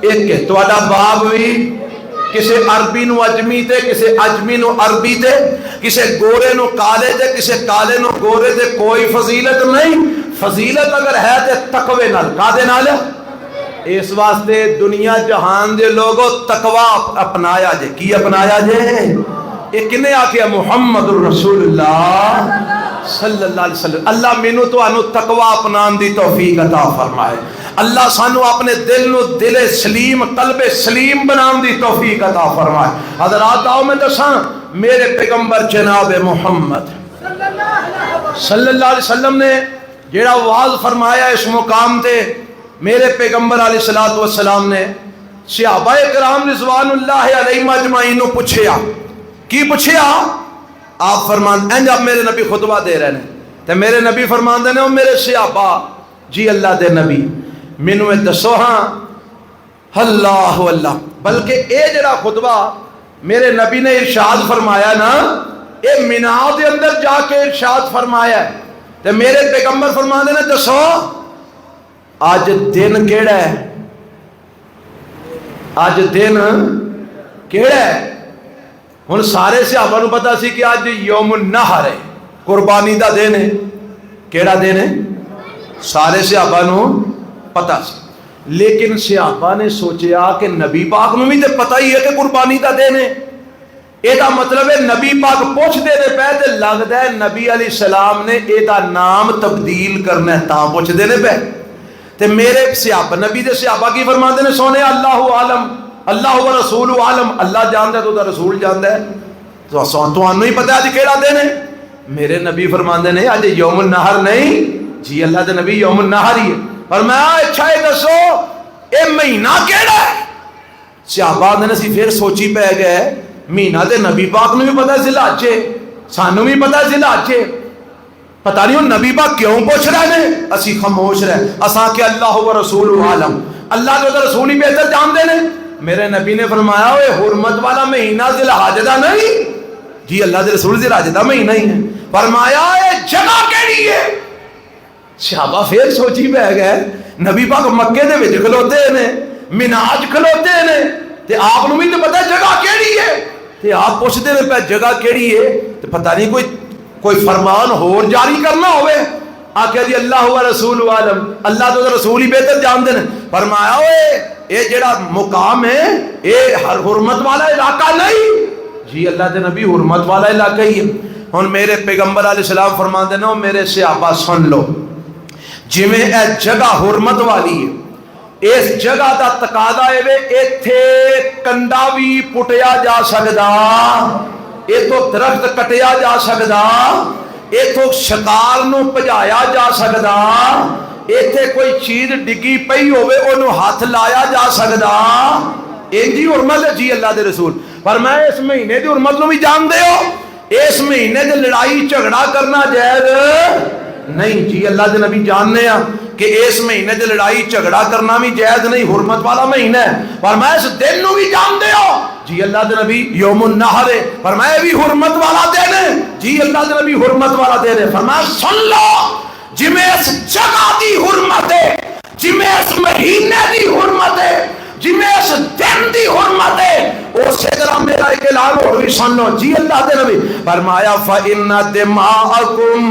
A: ایک ہے، تہاڈا باپ بھی، کسے عربی نو اجمی تے، کسے اجمی نو عربی تے، کسے گورے نو کالے تے، کسے کالے نو گورے تے، کوئی فضیلت نہیں۔ فضیلت اگر ہے تے تقوی نال، کادے نال؟ اس واسطے دنیا جہان دے لوگوں تقوی اپنایا جے۔ کی اپنایا جے؟ ایک نے آکھیا محمد الرسول اللہ صلی اللہ علیہ وسلم۔ اللہ مینوں تانوں تقوی اپنان دی توفیق عطا فرمائے۔ اللہ سانو اپنے دل نو دل سلیم، قلب سلیم بنان دی توفیق عطا فرمائے۔ حضرات آؤ میں دساں، میرے پیغمبر جناب محمد صلی اللہ علیہ وسلم نے جیڑا واضح فرمایا اس مقام تے، میرے پیغمبر علیہ السلام نے صحابہ کرام رضوان اللہ علیہم اجمعین نو پوچھیا، کی پوچھیا؟ آپ فرمان ہیں جب میرے نبی خطبہ دے رہے ہیں تو میرے نبی فرمان دے نے میرے صحابہ، جی اللہ دے نبی مینوں دسو ہاں اللہ اللہ، بلکہ اے جڑا خطبہ میرے نبی نے ارشاد فرمایا نا، اے مینا دے اندر جا کے ارشاد فرمایا ہے، تو میرے پیغمبر فرمان دے نے دسو آج دن کیڑا ہے؟ آج دن کیڑا ہے؟ ہن سارے صحابہ نو پتا سی کہ آج یوم النحر ہے، قربانی دا دن ہے۔ کیڑا دن ہے؟ سارے صحابہ نو پتا سی، لیکن صحابہ نے سوچیا کہ نبی پاک نو بھی تے پتہ ہی ہے کہ قربانی دا دن ہے، اے دا مطلب ہے نبی پاک پوچھ دے دے پہ تے لگدا ہے نبی علیہ السلام نے اے دا نام تبدیل کرنا ہے تاں پوچھ دے نے پہ۔ تے میرے صحابہ، نبی دے صحابہ کی فرماندے نے سونے اللہ عالم، اللہ و رسول عالم، اللہ جاندا ہے تو دا رسول جاندا ہے، تو تانوں ہی پتہ ہے اج کیڑا دن ہے؟ میرے نبی فرماندے نے اج یوم النحر نہیں، جی اللہ دے نبی یوم النحر ہی ہے۔ فرمایا اچھا یہ دسو اے مہینہ کیڑا ہے؟ صحابہ نے سی پھر سوچی پہ گئے مہینہ تے نبی پاک نو بھی پتا ذی الحج ہے، سانو بھی پتا ذی الحج ہے، پتہ نہیں وہ نبی پاک کیوں پوچھ رہے ہیں، اسی خاموش رہے، اساں کہ اللہ و رسول عالم، اللہ جو رسول ہی بہتر جانتے ہیں۔ میرے نبی نے فرمایا وہ حرمت والا مہینہ ذی الحج دا نہیں، جی اللہ دے رسول ذی الحج دا مہینہ ہی ہے۔ فرمایا یہ جگہ کیڑی ہے؟ صحابہ پھر سوچی بہ گئے، نبی پاک مکے دے وچ کھلوتے نے، مناج کھلوتے نے، تے آپ نو بھی تو پتہ جگہ کیڑی ہے، تے آپ پوچھتے ہیں پہ جگہ کیڑی ہے، تے پتہ نہیں کوئی فرمان اور جاری کرنا ہوئے، آکھیا جی اللہ و رسول عالم، اللہ تو رسول ہی بہتر جانتے ہیں۔ فرمایا یہ جڑا مقام ہے یہ ہر حرمت والا علاقہ نہیں، جی اللہ دے نبی حرمت والا علاقہ ہی ہے۔ ہن میرے پیغمبر علیہ السلام فرماندے نے میرے صحابہ سن لو، جویں اے جگہ حرمت والی ہے، اس جگہ دا تقاضا ہے وے ایتھے کنڈا بھی پٹیا جا سکدا، ایتھوں درخت کٹیا جا سکدا، ایتھوں شکار نو بھجایا جا سکدا، ایتھے کوئی چیز ڈگی پئی ہوئے انہوں ہاتھ لایا جا سکدا، انجی حرمت ہے جی اللہ دے رسول۔ پر میں اس مہینے دی حرمت نو بھی جان دے ہو، اس مہینے دے لڑائی جھگڑا کرنا جائز نہیں، جی اللہ دے نبی جاننے ہیں کہ اس مہینے دے لڑائی جھگڑا کرنا بھی جائز نہیں، حرمت والا مہینہ ہے۔ پر میں اس دن نو بھی جان دے ہو، جی اللہ دے نبی یوم النحر ہے، فرمایا بھی حرمت والا دن ہے، جی اللہ دے نبی حرمت والا دن ہے۔ فرمایا سن لو، جمیں اس جگہ دی حرمت ہے، جمیں اس مہینے دی حرمت ہے، جمیں اس دن دی حرمت ہے، اسی طرح میرا ایک اعلان ہو بھی سن لو، جی اللہ دے نبی فرمایا فَإِنَّ دِمَاءَكُمْ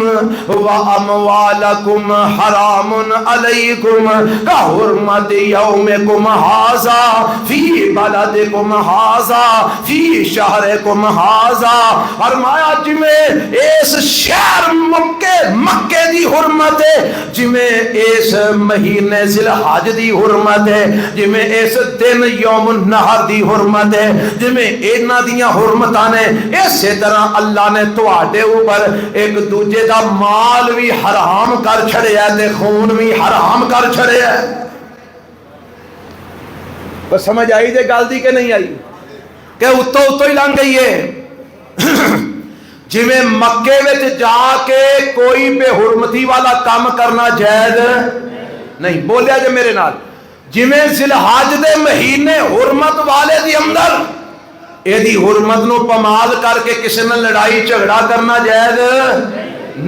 A: وَأَمْوَالَكُمْ حَرَامٌ عَلَيْكُمْ كَحُرْمَةِ يَوْمِكُمْ هَذَا فِي بَلَدِكُمْ هَذَا فِي شَهْرِكُمْ هَذَا۔ فرمایا جمیں اس شہر مکے دی حرمت ہے، جمیں اس مہینے ذی الحج دی حرمت ہے، جمیں اس دن یوم النحر دی حرمت ہے، جمیں اینا دیاں حرمتاں نے، اسی طرح اللہ نے تواڈے اوپر ایک دوجے دا مال بھی حرام کر چھڑیا تے خون بھی حرام کر چھڑیا۔ بس سمجھ آئی جے گل دی کہ نہیں آئی؟ کہ اتو ہی لنگ گئی ہے۔ جویں مکے وچ جا کے کوئی بے حرمتی والا کام کرنا جائز نہیں، بولیا جے میرے نال، جویں ذی الحج دے مہینے حرمت والے دی اندر ایدی حرمت نو پامال کر کے کسی نے لڑائی جھگڑا کرنا جائز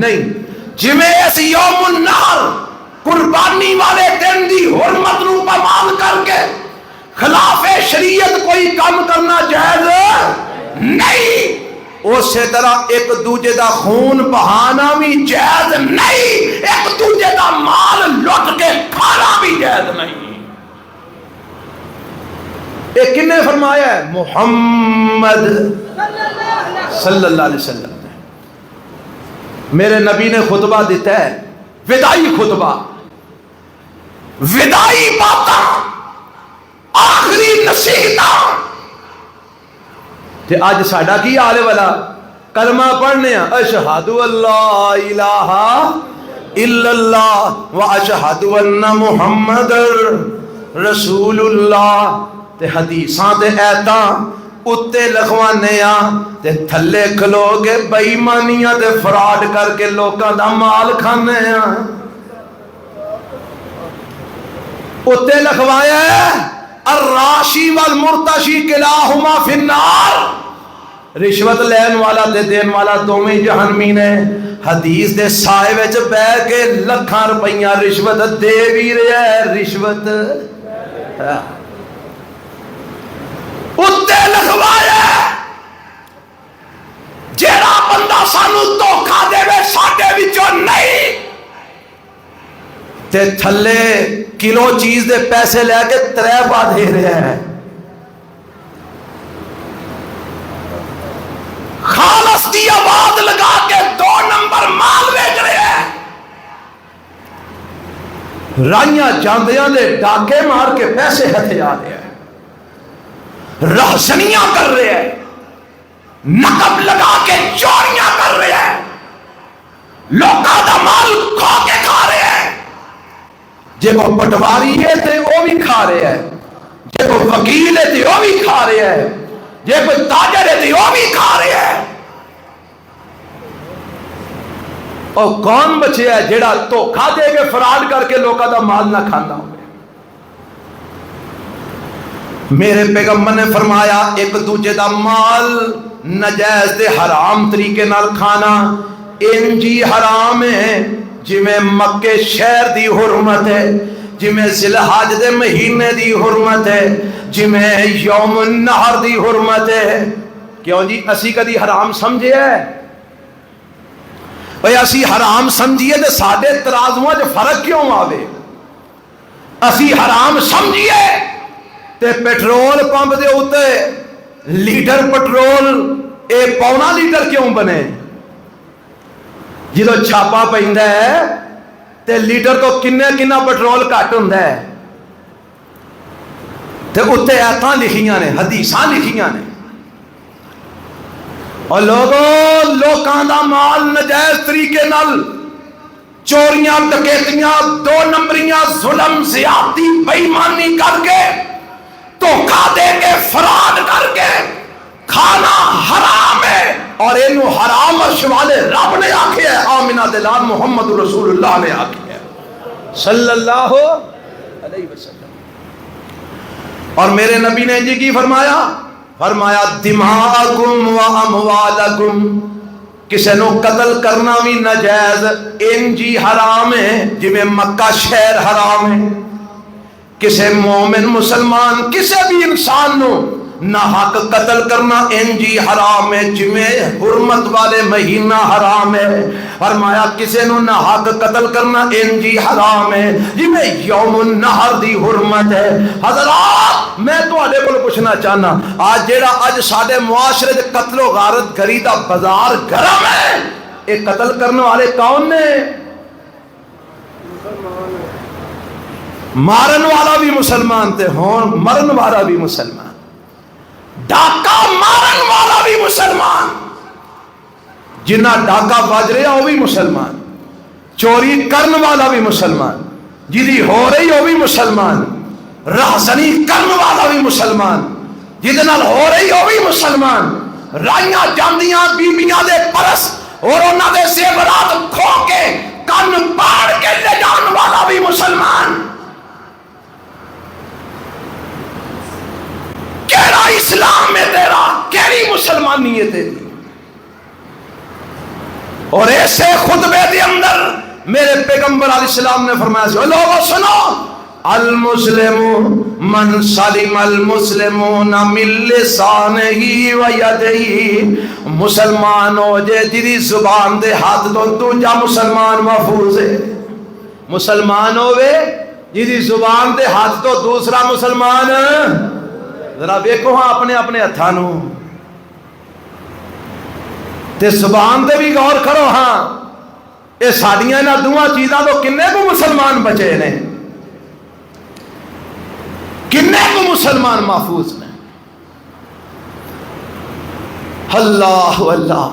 A: نہیں، جویں اس یوم النحر قربانی والے دن دی حرمت نو پامال کر کے خلاف شریعت کوئی کام کرنا جائز نہیں، اسی طرح ایک دوجے دا خون بہانا بھی جائز نہیں، ایک دوجے دا مال لٹ کے کھانا بھی جائز نہیں۔ ایک کنے فرمایا ہے؟ محمد صلی اللہ علیہ وسلم نے۔ میرے نبی نے خطبہ دیتا ہے، ودائی خطبہ، ودائی باتاں، آخری نصیحتاں، تے آج ساڈا کی حال ہے والا کلمہ پڑھنے ہیں، اشہد اللہ الہ الا اللہ و اشہد ان محمد رسول اللہ، تے حدیثاں تے ایتاں اتے لکھوانے تے تھلے کھلو کے بے ایمانیاں تے فراڈ کر کے لوکاں دا مال کھانے اتے لکھوایا ہے الراشی والمرتشی کلاہما فی النار، رشوت لین والا تے دین والا دوویں جہنمی نے۔ حدیث دے سائے وچ بیٹھ کے لکھاں روپیاں رشوت دے بھی رہا ہے، رشوت اتے لکھوایا جیڑا بندہ سانو دھوکھا دے وے ساڈے وچوں نہیں تے تھلے کلو چیز دے پیسے لے کے 3 پا دے رہے ہیں، خالص دی آواز لگا کے 2 نمبر مال بیچ رہے ہیں، رائیاں جاندیاں دے ڈاکے مار کے پیسے ہتھے آ رہے ہیں، رہسنیاں کر رہے ہیں، نقب لگا کے چوریاں کر رہے ہیں، لوکاں دا مال کھا کے کھا رہے ہیں، جے کو پٹواری ہے تے وہ بھی کھا رہے ہیں، جے کو وکیل ہے تے وہ بھی کھا رہے ہیں، جے کوئی تاجر ہے تو وہ بھی کھا رہے ہیں. اور کون بچے ہے جیڑا دھوکھا دے کے فراڈ کر کے لوگوں کا مال نہ کھانا ہو. میرے پیغمبر نے فرمایا ایک دوجے دا مال نجائز تے حرام طریقے نال کھانا انجی حرام ہے جویں مکے شہر دی حرمت ہے، جویں ذی الحج دے مہینے دی حرمت ہے، جویں یوم النحر دی حرمت ہے. کیوں جی اسی کدی حرام سمجھے ہے؟ بھئی اسی حرام سمجھیے تے ساڈے ترازواں چ فرق کیوں آوے؟ اسی حرام سمجھیے تے پیٹرول پمپ دے اوتے لیٹر پٹرول اے پونا لیٹر کیوں بنے؟ جدو چھاپا پیندا ہے تے لیٹر تو کنا پٹرول گھٹ ہوندا ہے تے اوتے آیاتاں لکھیاں نے، حدیثاں لکھیاں نے. اور لوکاں دا مال نجائز طریقے نال چوریاں ڈکیتیاں دو نمبریاں ظلم زیادتی بے ایمانی کر کے دھوکا دے کے فراڈ کر کے کھانا حرام ہے. اور اینو حرام عرش والے رب نے آکھیا ہے، آمنہ دلال محمد رسول اللہ نے آکھیا ہے صلی اللہ علیہ وسلم. اور میرے نبی نے جی کی فرمایا؟ فرمایا دماءکم و اموالکم، کسے نو قتل کرنا بھی ناجائز انجی حرام ہے جویں مکہ شہر حرام ہے. کسے مومن مسلمان کسے بھی انسان نو نہ حق قتل کرنا انجی حرام ہے جویں حرمت والے مہینہ حرام ہے. فرمایا کسے نو نہ حق قتل کرنا انجی حرام ہے جویں یوم النحر دی حرمت ہے. حضرات میں تواڈے کول پوچھنا چاہنا، آج جیڑا اج ساڈے معاشرے دے قتل و غارت گری دا بازار گرم ہے، اے قتل کرنے والے کون نے؟ مارن والا بھی مسلمان تے ہون مرن والا بھی مسلمان، ڈاکہ مارن والا بھی مسلمان، جنہ ڈاکہ بج رہا وہ بھی مسلمان، چوری کرن والا بھی مسلمان، جدی ہو رہی وہ بھی مسلمان، راہزنی کرن والا بھی مسلمان، جدے نال ہو رہی وہ بھی مسلمان، رائیاں جاندیاں بیبیاں دے پرس اور انہاں دے زیورات کھو کے کن پاڑ کے لے جان والا بھی مسلمان. کیڑا اسلام ہے تیرا؟ کیڑی مسلمانی ہے تیری؟ اور ایسے خطبے دے اندر میرے پیغمبر علیہ السلام نے فرمایا سی لوگوں سنو، المسلم من سلم المسلمون من لسانہ و یدہ، مسلمان ہو جے جدی زبان دے ہاتھ تو دوجا مسلمان محفوظ ہے. مسلمان ہوئے جدی زبان دے ہاتھ تو دوسرا مسلمان. ذرا ویکھو ہاں اپنے اپنے ہتھاں تے زبان تے بھی غور کرو ہاں، اے ساڈیاں انہاں دوواں چیزاں تو کنے کو مسلمان بچے نے، کنے کو مسلمان محفوظ نے. اللہ اللہ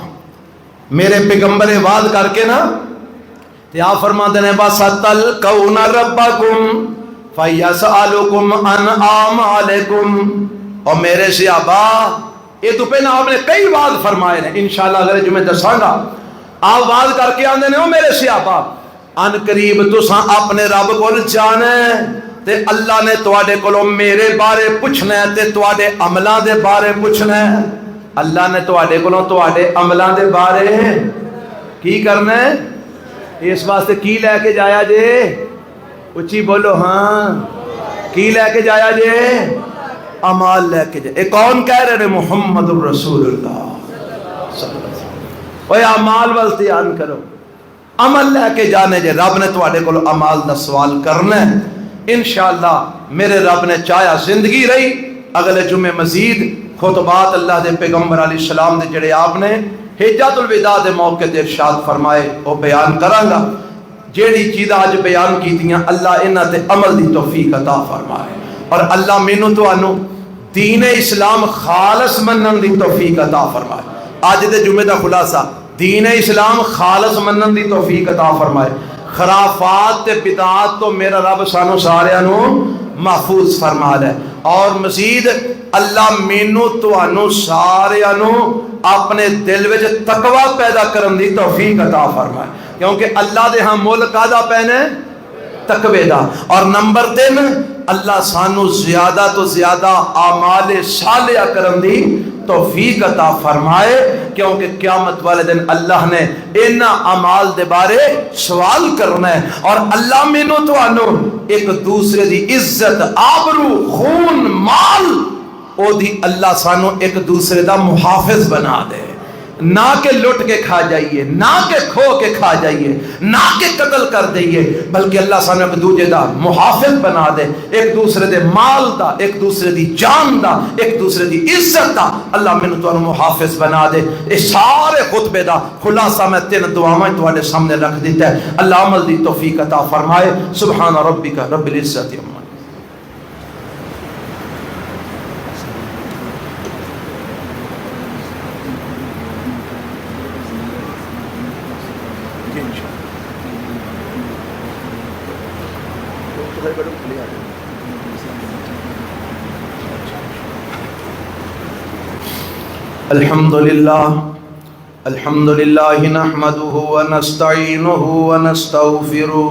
A: میرے پیغمبر وعد کر کے نا تے آپ فرماتے ہیں وَسَتَلْقَوْنَ رَبَّكُمْ فَيَسْأَلُكُمْ عَنْ أَعْمَالِكُمْ. اور میرے صحابہ یہ تو پہلے آپ نے کئی وعد فرمائے ہیں، انشاءاللہ اگر جمعہ دساں گا آپ وعد کر کے آندے نے میرے صحابہ ان قریب تساں اپنے رب کو جانے تے اللہ نے تواڈے کولوں میرے بارے پوچھنا ہے تے تواڈے عملاں دے بارے پوچھنا ہے. اللہ نے تواڈے کولوں تواڈے عملاں دے بارے کی کرنا ہے؟ اس واسطے کی لے کے جایا جے؟ اچھی بولو ہاں، کی لے کے جایا جے؟ عمال لے کے جائے. کون کہہ رہے ہیں؟ محمد الرسول اللہ صلی اللہ علیہ وسلم. اوہ عمال والتیان کرو، عمل لے کے جانے جے. رب نے تواڈے کول عمال دا سوال کرنا ہے. انشاءاللہ میرے رب نے چاہیا زندگی رہی اگلے جمعے مزید خطبات اللہ دے پیغمبر علیہ السلام دے جڑے آپ نے حجۃ الوداع دے موقع تے ارشاد فرمائے وہ بیان کراں گا. جیڑی چیزاں اج بیان کیتیاں اللہ انہاں تے عمل دی توفیق عطا فرمائے، اور اللہ مینوں تانوں دین اسلام خالص منن دی توفیق عطا فرمائے. اج دے جمعے دا خلاصہ دین اسلام خالص منن دی توفیق عطا فرمائے. خرافات تے بدعات تو میرا رب سانو سارے نو محفوظ فرما لے. اور مزید اللہ مینوں تانوں سارے نوں اپنے دل وچ تقوی پیدا کرن دی توفیق عطا فرمائے، کیونکہ اللہ دے ہاں مول کادا پینے تقوی دا. اور نمبر 3 اللہ سانو زیادہ تو زیادہ اعمال صالحہ کرن دی توفیق عطا فرمائے، کیونکہ قیامت والے دن اللہ نے انہاں اعمال دے بارے سوال کرنا ہے. اور اللہ مینوں تانوں ایک دوسرے دی عزت، آبرو، خون، مال او دی اللہ سانو ایک دوسرے دا محافظ بنا دے. نہ کہ لٹ کے کھا جائیے، نہ کہ کھو کے کھا جائیے، نہ کہ قتل کر دئیے، بلکہ اللہ سانو ایک دوسرے دا محافظ بنا دے، ایک دوسرے دے مال دا، ایک دوسرے دی جان دا، ایک دوسرے دی عزت دا اللہ مینوں تانوں محافظ بنا دے. اس سارے خطبے دا خلاصہ میں 3 دعاواں تواڈے سامنے رکھ دیتا ہے. اللہ عمل دی توفیق عطا فرمائے. سبحان ربک رب العزت عما. الحمد لله نحمده ونستعينه ونستغفره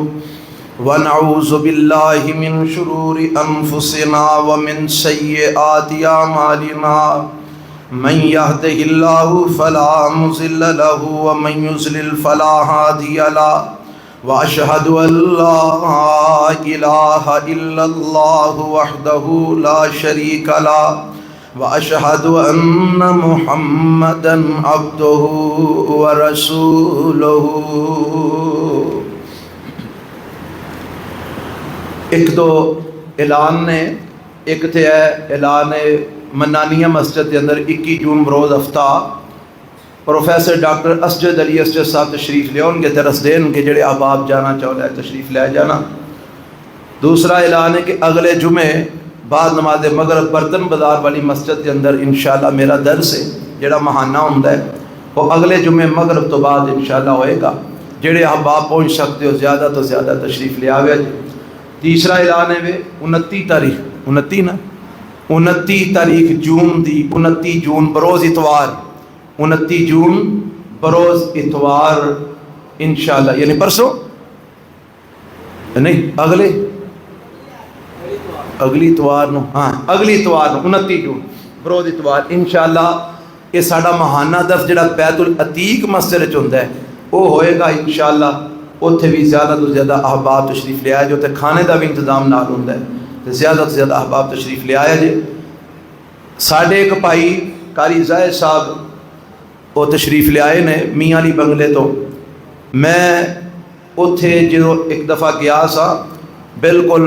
A: ونعوذ بالله من شرور أنفسنا ومن سيئات أعمالنا من يهده الله فلا مضل له ومن يضلل فلا هادي له وأشهد أن لا إله إلا الله وحده لا شريك له وأشهد أن محمدا عبده ورسوله. ایک دو اعلان نے، ایک تھے اعلان منانیہ مسجد کے اندر 21 جون بروز ہفتہ پروفیسر ڈاکٹر اسجد علی اسجد صاحب تشریف لے ان کے درس دین کے جڑے احباب جانا چاہتے ہیں تشریف لے جانا. دوسرا اعلان ہے کہ اگلے جمعے بعد نماز مغرب برتن بازار والی مسجد کے اندر انشاءاللہ میرا درس ہے جڑا ماہانہ ہوتا ہے، وہ اگلے جمعے مغرب تو بعد انشاءاللہ ہوئے گا. جڑے احباب پہنچ سکتے ہو زیادہ تو زیادہ تشریف لے آوے جی. تیسرا اعلان ہے 29 تاریخ 29 تاریخ جون دی 29 جون بروز اتوار 29 جون بروز اتوار انشاءاللہ، یعنی پرسوں نہیں اگلی اتوار نو، ہاں اگلی اتوار نو 29 جون بروز اتوار انشاءاللہ یہ ساڈا ماہانہ درس جڑا بیت العتیق مسجد وچ ہوندا ہے وہ ہوئے گا انشاءاللہ. اتھے بھی زیادہ تو زیادہ احباب تشریف لے آئے جو تے کھانے دا بھی انتظام نال ہوندا ہے تے زیادہ تو زیادہ احباب تشریف لے آئے جے. ساڈے ایک بھائی قاری زاہد صاحب وہ تشریف لے آئے نے میاں علی بنگلے تو. میں اتھے جو ایک دفعہ گیا سا بالکل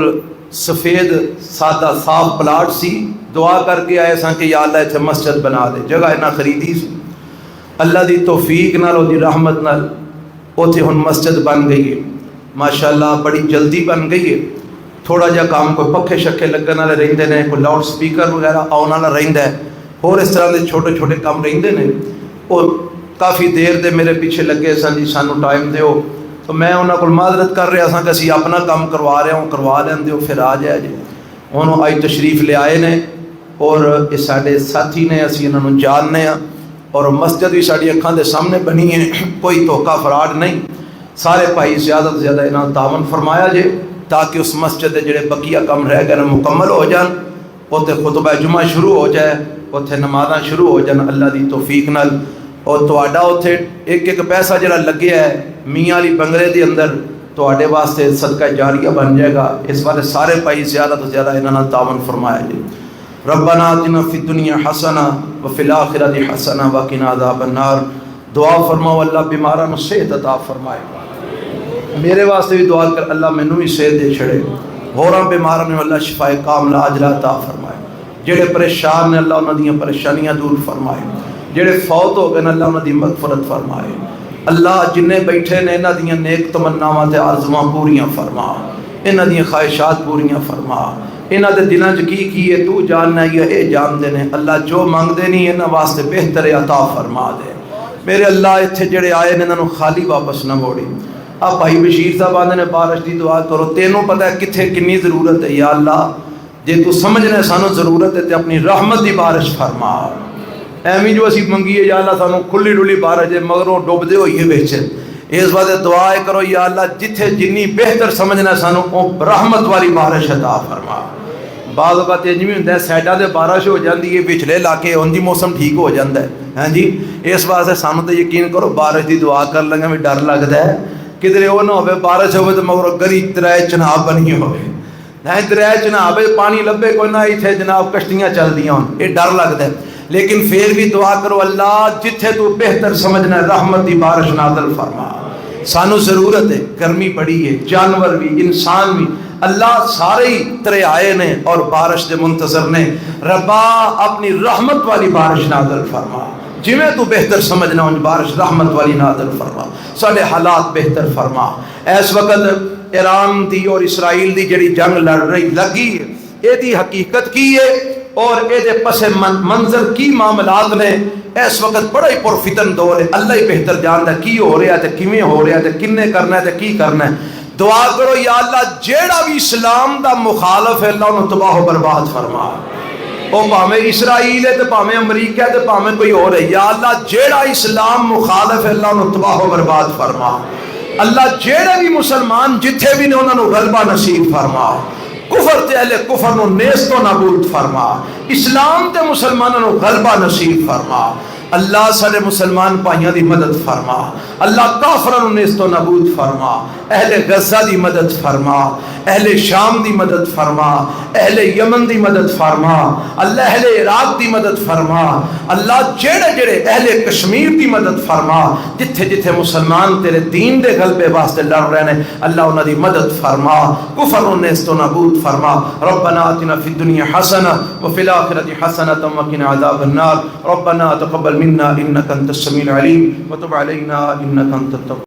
A: سفید سادہ صاف پلاٹ سی، دعا کر کے آئے ساں کہ یا اللہ اتھے مسجد بنا دے. جگہ انہاں خریدی سی، اللہ دی توفیق نال اور دی رحمت نال اتھے ہن مسجد بن گئی ہے ماشاءاللہ، بڑی جلدی بن گئی ہے. تھوڑا جا کام کوئی پکھے شکھے لگن والے رہندے نے، کوئی لاؤڈ سپیکر وغیرہ آن والا رہندا ہے، اور اس طرح دے چھوٹے چھوٹے کام رہندے نے. اور کافی دیر دے میرے پیچھے لگے سن جی سانو ٹائم دیو، تو میں انہاں کو معذرت کر رہا سا کہ اسی اپنا کام کروا رہے ہوں، کروا لین دیو پھر آ جائے جی. انہوں آئی تشریف لے آئے نے اور یہ ساڈے ساتھی نے، اسی انہوں نے جاننے ہیں اور مسجد بھی ساڈی اکھاں دے سامنے بنی ہے، کوئی دھوکہ فراڈ نہیں. سارے بھائی زیادہ سے زیادہ انہوں نے تعاون فرمایا جے تاکہ اس مسجد دے جڑے بقیہ کم رہ گئے مکمل ہو جان، اتنے خطبہ جمعہ شروع ہو جائے، اتنے نمازاں شروع ہو جان اللہ دی توفیق نال. اور تواڈا اتنے ایک ایک پیسہ جڑا لگیا ہے میاں علی بنگلے دے اندر تواڈے واسطے صدقہ جاریہ بن جائے گا. اس والے سارے بھائی زیادہ تو زیادہ انہوں نے تعاون فرمایا جی. ربنا آتنا فی الدنیا حسنہ وفی الآخرۃ حسنہ وقنا عذاب النار. دعا فرماؤ اللہ بیماراں نوں صحت عطا فرمائے. میرے واسطے بھی دعا کر اللہ مینوں بھی صحت دے چھڑے، ہوراں بیماراں نوں اللہ شفائے کاملہ عاجلہ عطا فرمائے. جڑے پریشان نے اللہ انہاں دیاں پریشانیاں دور فرمائے، جڑے فوت ہو گئے اللہ انہاں دی مغفرت فرمائے. اللہ جنہیں بیٹھے نے انہاں دیاں نیک تمناواں تے آرزواں پوریاں فرما، انہاں دیاں خواہشات پوریاں فرما. انہاں دے دلاں وچ کی ہے تو جاننا ہے، اے جاندے نے. اللہ جو منگدے نہیں انہاں واسطے بہتر عطا فرما دے. میرے اللہ اتھے جڑے آئے نے انہاں نوں خالی واپس نہ موڑی. آپ بھائی بشیر صاحب آندے نے بارش دی دعا کرو، تینوں پتہ ہے کتھے کنی ضرورت ہے. یا اللہ جے تو سمجھنا سانو ضرورت ہے تے اپنی رحمت دی بارش فرما. ایویں جو اسی منگیے یا اللہ سانو کھلی ڈلی بارش ہے مگروں ڈوبدے ہوئیے وچ، اس واسطے دعا کرو یا اللہ جتھے جنی بہتر سمجھنا سانو رحمت والی بارش عطا فرما. بعض اوقات یہ بھی ہوتا ہے سائڈاں تے بارش ہو جاتی ہے پچھلے علاقے اونجی موسم ٹھیک ہو جاتا ہے. ہاں جی اس واسطے سانو تو یقین کرو بارش دی دعا کر لگا بھی ڈر لگتا ہے کدھر وہ نہ ہوئے بارش ہوئے تو مگر گری درائے چناب بنی ہوئے درائے چناب پانی لبے کوئی نہ اتنے جناب کشتیاں چل دیا ہوں یہ ڈر لگتا ہے. لیکن پھر بھی دعا کرو اللہ جتھے تو بہتر سمجھنا رحمت دی بارش نازل فرما. سانو ضرورت ہے گرمی بڑی ہے جانور بھی انسان بھی اللہ سارے ہی دریائے نے اور بارش دے منتظر نے. ربا اپنی رحمت والی بارش نازل فرما جویں تو بہتر سمجھنا ان بارش رحمت والی نازل فرما. سارے حالات بہتر فرما. اس وقت ایران دی اور اسرائیل دی جڑی جنگ لڑ رہی لگی ہے یہ دی حقیقت کی ہے اور یہ دے پس منظر کی معاملات نے. اس وقت بڑا ہی پرفتن دور ہے. اللہ ہی بہتر جانتا ہے کی ہو رہا ہے تے کیویں ہو رہا ہے تے کنے کرنا ہے تے کی کرنا ہے. دعا کرو یا اللہ جیڑا بھی اسلام دا مخالف ہے اللہ انہوں تباہ و برباد فرما. وہ پاویں اسرائیل ہے تے پاویں امریکہ ہے تے پاویں کوئی اور ہے. یا اللہ جیڑا اسلام مخالف ہے اللہ انہوں تباہ و برباد فرما. اللہ جیڑے بھی مسلمان جتھے بھی نے انہوں غلبہ نصیب فرما. کفر تے اہل کفر نو نیست و نابود فرما. اسلام تے مسلمانوں نو غلبہ نصیب فرما. اللہ سارے مسلمان پائیاں دی مدد فرما. اللہ کافروں نیست و نابود فرما. اہل غزہ دی مدد فرما. اہل شام دی مدد فرما. اہل یمن دی مدد فرما. اللہ اہل عراق دی مدد فرما. اللہ جڑے جڑے اہل کشمیر دی مدد فرما. جتھے جتھے مسلمان تیرے دین دے غلبے واسطے لڑ رہے ہیں اللہ انہاں دی مدد فرما. کفر نیست و نابود فرما. ربنا آتنا فی الدنیا حسنہ وفی الآخرۃ حسنۃ وقنا عذاب النار. ربنا تقبل منا انك انت السميع العليم وتب علينا انك انت التواب